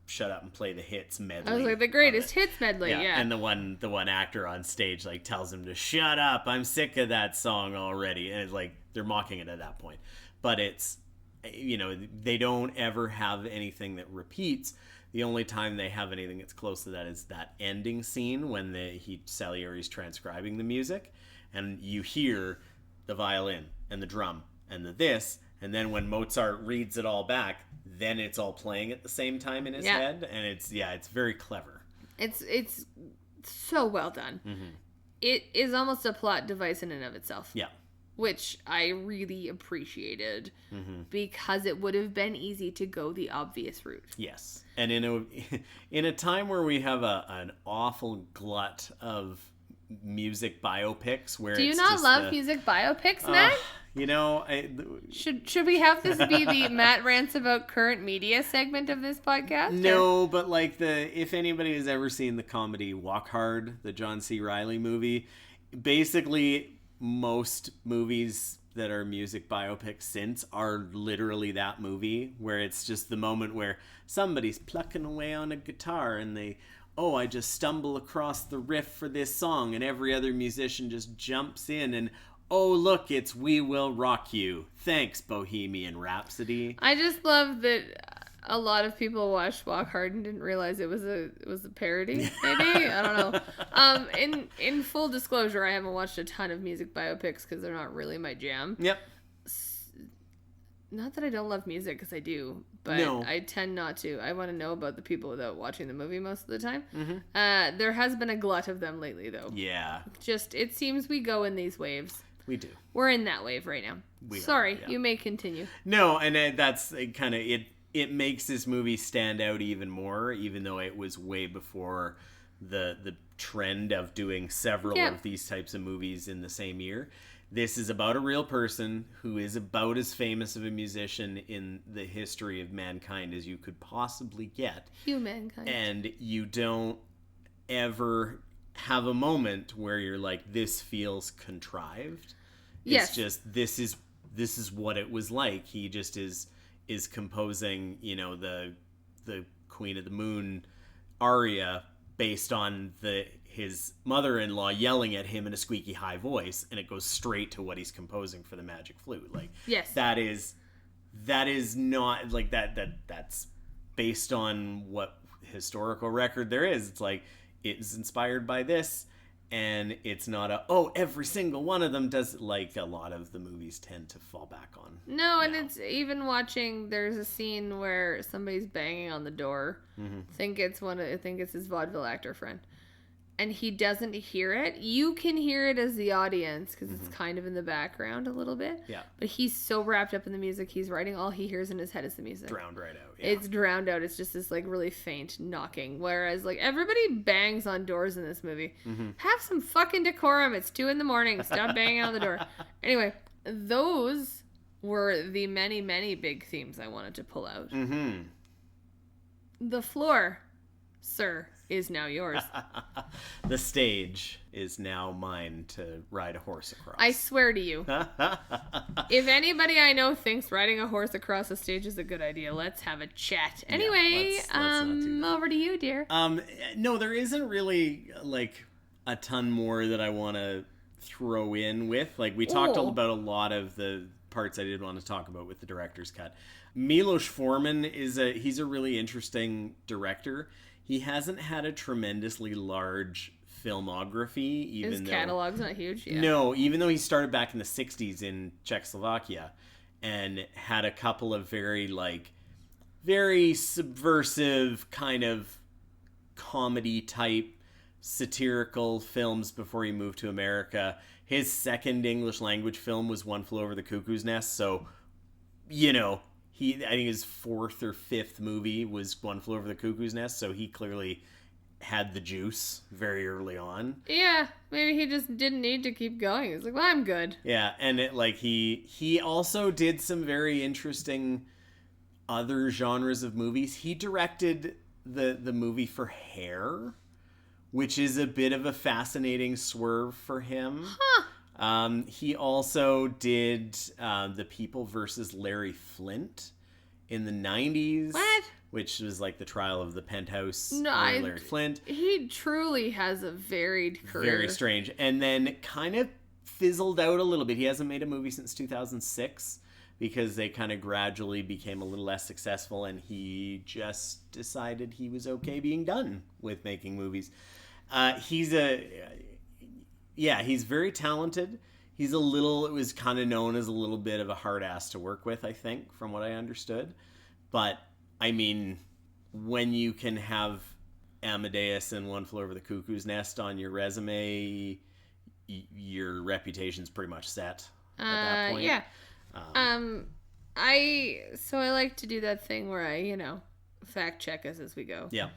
shut up and play the hits medley. I was like, the greatest hits medley, yeah. And the one actor on stage like tells him to shut up, I'm sick of that song already. And it's like they're mocking it at that point. But it's they don't ever have anything that repeats. The only time they have anything that's close to that is that ending scene when Salieri's transcribing the music, and you hear the violin and the drum and the this. And then when Mozart reads it all back, then it's all playing at the same time in his head. And it's very clever. It's so well done. It is almost a plot device in and of itself. Yeah. Which I really appreciated because it would have been easy to go the obvious route. Yes. And in a time where we have an awful glut of music biopics where do you not love music biopics, Matt? Should we have this be the Matt rants about current media segment of this podcast? No, but like if anybody has ever seen the comedy Walk Hard, the John C. Reilly movie, basically most movies that are music biopics since are literally that movie, where it's just the moment where somebody's plucking away on a guitar and I just stumble across the riff for this song, and every other musician just jumps in, and oh, look, it's We Will Rock You. Thanks, Bohemian Rhapsody. I just love that a lot of people watched Walk Hard and didn't realize it was a parody. Maybe I don't know. In full disclosure, I haven't watched a ton of music biopics because they're not really my jam. Yep. Not that I don't love music, because I do, but no. I tend not to. I want to know about the people without watching the movie most of the time. Mm-hmm. There has been a glut of them lately, though. Yeah. Just, it seems we go in these waves. We do. We're in that wave right now. Sorry, you may continue. No, and that's kind of it. It makes this movie stand out even more, even though it was way before the trend of doing several of these types of movies in the same year. This is about a real person who is about as famous of a musician in the history of mankind as you could possibly get. Humankind. And you don't ever have a moment where you're like, this feels contrived. Yes. It's just, this is what it was like. He just is composing, the Queen of the Moon aria based on his mother-in-law yelling at him in a squeaky high voice, and it goes straight to what he's composing for the Magic Flute. Like, yes, that is not like that's based on what historical record there is. It's like, it's inspired by this, and it's not every single one of them does, like a lot of the movies tend to fall back on. No, and it's even watching, there's a scene where somebody's banging on the door. Mm-hmm. I think it's his vaudeville actor friend. And he doesn't hear it. You can hear it as the audience because it's kind of in the background a little bit. Yeah. But he's so wrapped up in the music he's writing, all he hears in his head is the music. Drowned right out. Yeah. It's drowned out. It's just this like really faint knocking. Whereas like everybody bangs on doors in this movie. Mm-hmm. Have some fucking decorum. It's 2 a.m. Stop banging on the door. Anyway, those were the many, many big themes I wanted to pull out. Mm-hmm. The floor, sir, is now yours. The stage is now mine to ride a horse across. I swear to you. If anybody I know thinks riding a horse across the stage is a good idea, let's have a chat. Anyway, let's over to you, dear. No, there isn't really like a ton more that I want to throw in with. Like, we talked about a lot of the parts I did want to talk about with the director's cut. Milos Forman he's a really interesting director. He hasn't had a tremendously large filmography, even his catalog's not huge. Yeah. No, even though he started back in the 60s in Czechoslovakia and had a couple of very subversive kind of comedy type satirical films before he moved to America. His second English language film was One Flew Over the Cuckoo's Nest, so I think his 4th or 5th movie was One Flew Over the Cuckoo's Nest, so he clearly had the juice very early on. Yeah, maybe he just didn't need to keep going. He's like, well, I'm good. Yeah, and he also did some very interesting other genres of movies. He directed the movie for Hair, which is a bit of a fascinating swerve for him. Huh. He also did The People versus Larry Flint in the 90s. What? Which was like the trial of the penthouse Larry Flint. He truly has a varied career. Very strange. And then kind of fizzled out a little bit. He hasn't made a movie since 2006 because they kind of gradually became a little less successful, and he just decided he was okay being done with making movies. He's very talented. It was kind of known as a little bit of a hard ass to work with, I think, from what I understood. But, I mean, when you can have Amadeus and One Flew Over the Cuckoo's Nest on your resume, your reputation's pretty much set at that point. Yeah. I like to do that thing where I, fact check us as we go. Yeah.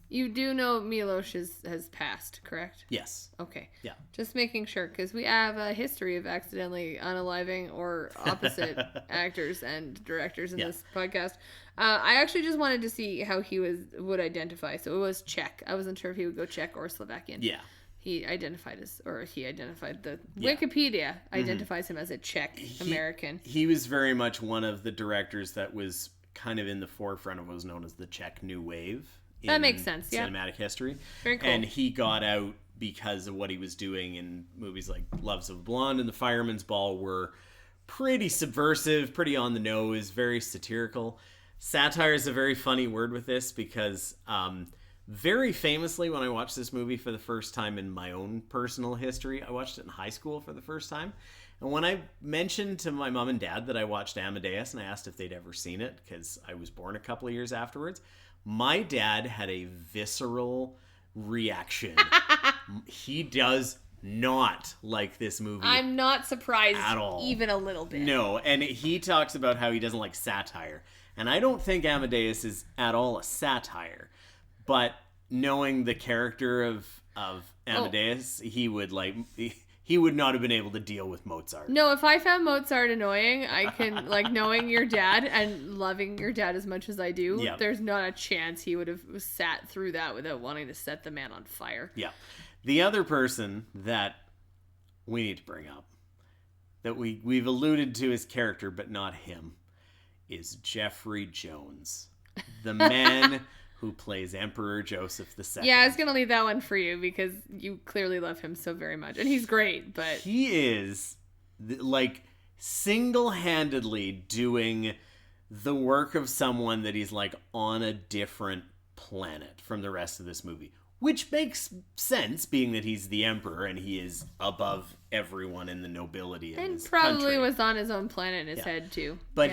You do know Milos has passed, correct? Yes. Okay. Yeah. Just making sure, because we have a history of accidentally unaliving or opposite actors and directors in this podcast. I actually just wanted to see how he would identify. So it was Czech. I wasn't sure if he would go Czech or Slovakian. Yeah. He identified the Wikipedia identifies him as a Czech American. He was very much one of the directors that was kind of in the forefront of what was known as the Czech New Wave. That makes sense, yeah. Cinematic history. Very cool. And he got out because of what he was doing in movies like Loves of a Blonde and The Fireman's Ball were pretty subversive, pretty on the nose, very satirical. Satire is a very funny word with this because very famously, when I watched this movie for the first time in my own personal history, I watched it in high school for the first time. And when I mentioned to my mom and dad that I watched Amadeus, and I asked if they'd ever seen it, because I was born a couple of years afterwards, my dad had a visceral reaction. He does not like this movie. I'm not surprised at all. Even a little bit. No, and he talks about how he doesn't like satire. And I don't think Amadeus is at all a satire. But knowing the character of Amadeus, he would he would not have been able to deal with Mozart. No, if I found Mozart annoying, I can, like, knowing your dad and loving your dad as much as I do, there's not a chance he would have sat through that without wanting to set the man on fire. Yeah. The other person that we need to bring up, that we've alluded to his character, but not him, is Jeffrey Jones. The man who plays Emperor Joseph II. Yeah, I was going to leave that one for you because you clearly love him so very much. And he's great, but... He is, like, single-handedly doing the work of someone that he's, like, on a different planet from the rest of this movie. Which makes sense, being that he's the emperor and he is above everyone in the nobility in this country. And probably was on his own planet in his head, too. But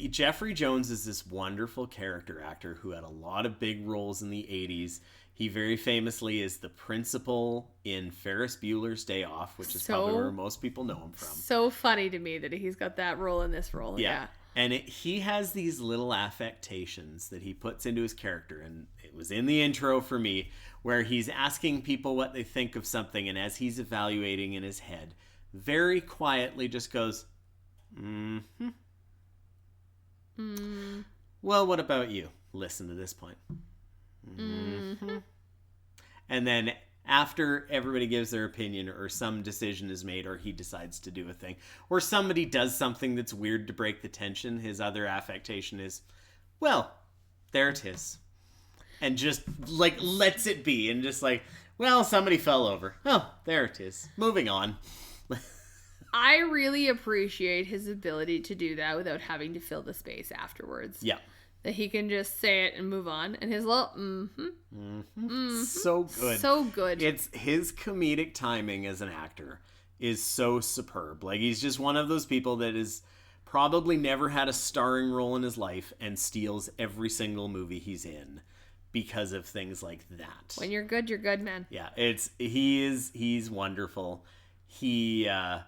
Jeffrey Jones is this wonderful character actor who had a lot of big roles in the 80s. He very famously is the principal in Ferris Bueller's Day Off, which is probably where most people know him from. So funny to me that he's got that role in this role. Yeah. And he has these little affectations that he puts into his character. And it was in the intro for me, where he's asking people what they think of something. And as he's evaluating in his head, very quietly just goes, mm-hmm. Mm. Well, what about you? Listen to this point. Mm-hmm. And then after everybody gives their opinion or some decision is made or he decides to do a thing or somebody does something that's weird to break the tension, his other affectation is, well, there it is. And just, like, lets it be and just like, well, somebody fell over. Oh, there it is. Moving on. I really appreciate his ability to do that without having to fill the space afterwards. Yeah. That he can just say it and move on. And his little so good. So good. It's his comedic timing as an actor is so superb. Like, he's just one of those people that is probably never had a starring role in his life and steals every single movie he's in because of things like that. When you're good, man. Yeah, he's wonderful. It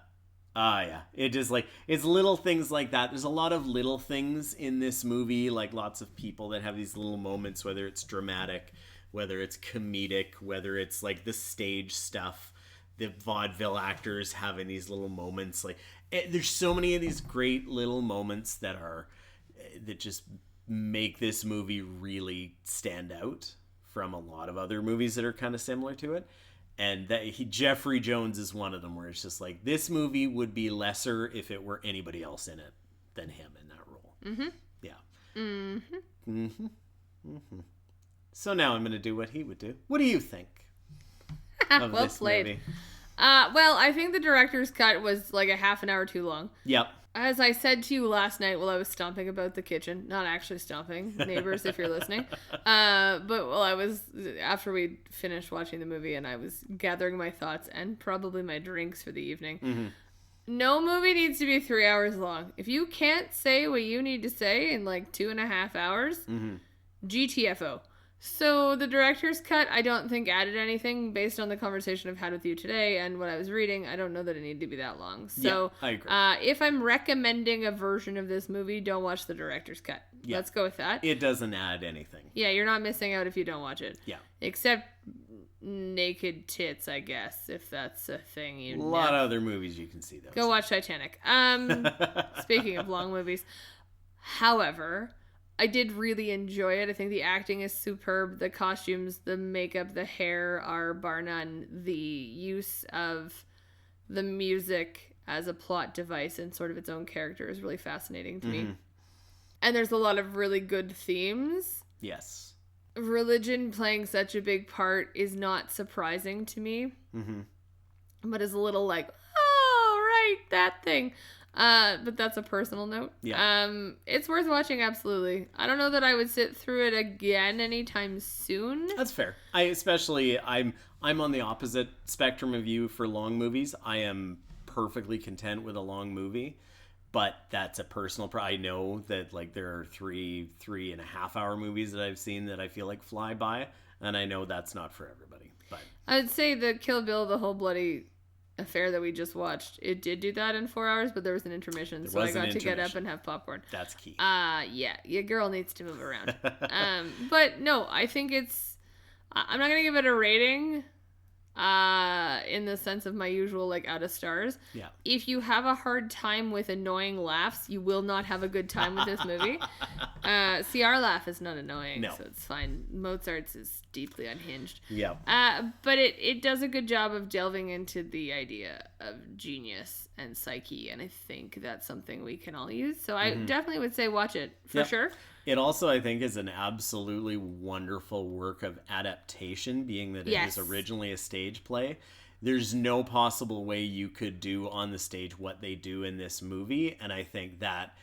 just, like, it's little things like that. There's a lot of little things in this movie, like lots of people that have these little moments, whether it's dramatic, whether it's comedic, whether it's like the stage stuff, the vaudeville actors having these little moments. Like, there's so many of these great little moments that just make this movie really stand out from a lot of other movies that are kind of similar to it. And Jeffrey Jones is one of them where it's just like, this movie would be lesser if it were anybody else in it than him in that role. Mm-hmm. Yeah. Mm-hmm. Mm-hmm. Mm-hmm. So now I'm going to do what he would do. What do you think of well this played. movie? Well, I think the director's cut was like a half an hour too long. Yep. As I said to you last night while I was stomping about the kitchen, not actually stomping, neighbors, if you're listening, but while I was, after we finished watching the movie and I was gathering my thoughts and probably my drinks for the evening, no movie needs to be 3 hours long. If you can't say what you need to say in like 2.5 hours, GTFO. So the director's cut, I don't think added anything based on the conversation I've had with you today and what I was reading. I don't know that it needed to be that long. So yeah, I agree. If I'm recommending a version of this movie, don't watch the director's cut. Yeah. Let's go with that. It doesn't add anything. Yeah, you're not missing out if you don't watch it. Yeah. Except naked tits, I guess, if that's a thing. A lot of other movies you can see those. Go watch Titanic. Speaking of long movies. However, I did really enjoy it. I think the acting is superb. The costumes, the makeup, the hair are bar none. The use of the music as a plot device and sort of its own character is really fascinating to me. And there's a lot of really good themes. Yes. religion playing such a big part is not surprising to me, but is a little like, oh, right, that thing. But that's a personal note. Yeah. It's worth watching, absolutely. I don't know that I would sit through it again anytime soon. That's fair. I'm on the opposite spectrum of you for long movies. I am perfectly content with a long movie, but that's a personal I know that like there are 3.5 hour movies that I've seen that I feel like fly by, and I know that's not for everybody. But I'd say the Kill Bill, the whole bloody affair that we just watched, it did do that in 4 hours, but there was an intermission, so I got to get up and have popcorn. That's key. Yeah, your girl needs to move around. But no, I think I'm not gonna give it a rating in the sense of my usual like out of stars. Yeah. If you have a hard time with annoying laughs, you will not have a good time with this movie. See, our laugh is not annoying, so it's fine. Mozart's is deeply unhinged. Yeah. But it does a good job of delving into the idea of genius and psyche, and I think that's something we can all use. So I definitely would say watch it for sure. It also, I think, is an absolutely wonderful work of adaptation, being that it was originally a stage play. There's no possible way you could do on the stage what they do in this movie, and I think that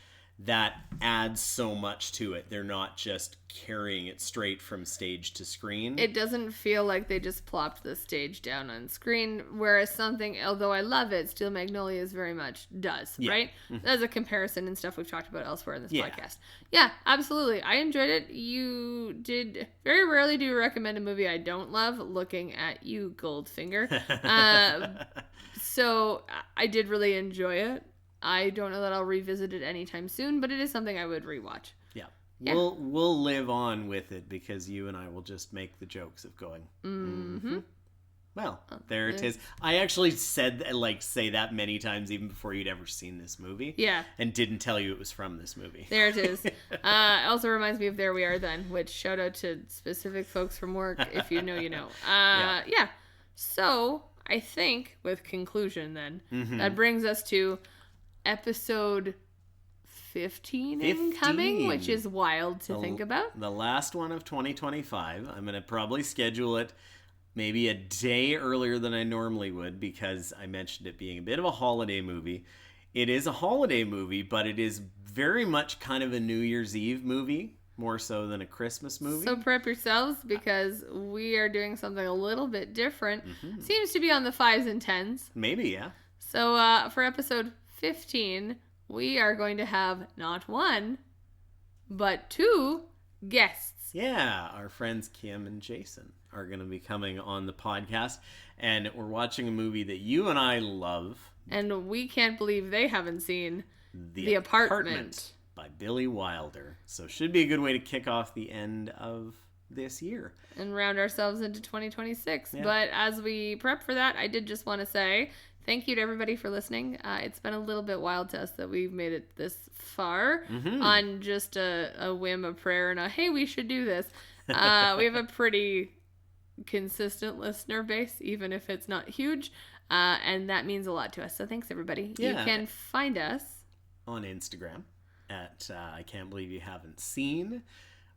adds so much to it. They're not just carrying it straight from stage to screen. It doesn't feel like they just plopped the stage down on screen, whereas something, although I love it, Steel Magnolias very much does, right? As a comparison and stuff we've talked about elsewhere in this podcast. Yeah, absolutely. I enjoyed it. You did. Very rarely do you recommend a movie I don't love, looking at you, Goldfinger. So I did really enjoy it. I don't know that I'll revisit it anytime soon, but it is something I would rewatch. Yeah. We'll live on with it because you and I will just make the jokes of going. Well, there it is. I actually say that many times even before you'd ever seen this movie. Yeah. And didn't tell you it was from this movie. There it is. It also reminds me of There We Are Then, which shout out to specific folks from work. If you know, you know. Yeah. So I think with conclusion then, that brings us to episode 15 incoming, which is wild to think about. The last one of 2025. I'm going to probably schedule it maybe a day earlier than I normally would because I mentioned it being a bit of a holiday movie. It is a holiday movie, but it is very much kind of a New Year's Eve movie, more so than a Christmas movie. So prep yourselves because we are doing something a little bit different. Seems to be on the 5s and 10s. Maybe, yeah. So for episode 15, we are going to have not one, but 2 guests. Yeah, our friends Kim and Jason are going to be coming on the podcast, and we're watching a movie that you and I love. And we can't believe they haven't seen The Apartment by Billy Wilder. So should be a good way to kick off the end of this year. And round ourselves into 2026. Yeah. But as we prep for that, I did just want to say thank you to everybody for listening. It's been a little bit wild to us that we've made it this far on just a whim, a prayer, and a, hey, we should do this. We have a pretty consistent listener base, even if it's not huge. And that means a lot to us. So thanks, everybody. Yeah. You can find us on Instagram at I Can't Believe You Haven't Seen.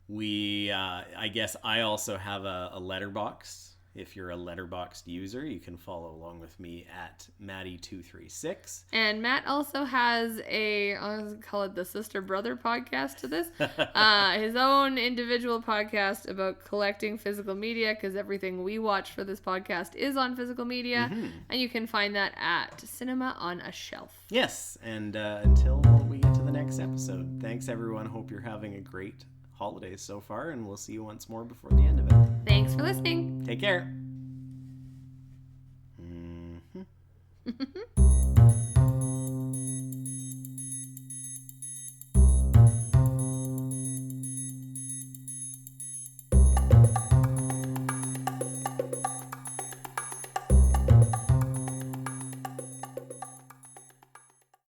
We, I guess I also have a Letterboxd. If you're a Letterboxd user, you can follow along with me at Maddie236. And Matt also has I'll call it the sister-brother podcast to this. His own individual podcast about collecting physical media, because everything we watch for this podcast is on physical media. And you can find that at Cinema on a Shelf. Yes, and until we get to the next episode, thanks everyone. Hope you're having a great holidays so far, and we'll see you once more before the end of it. Thanks for listening. Take care.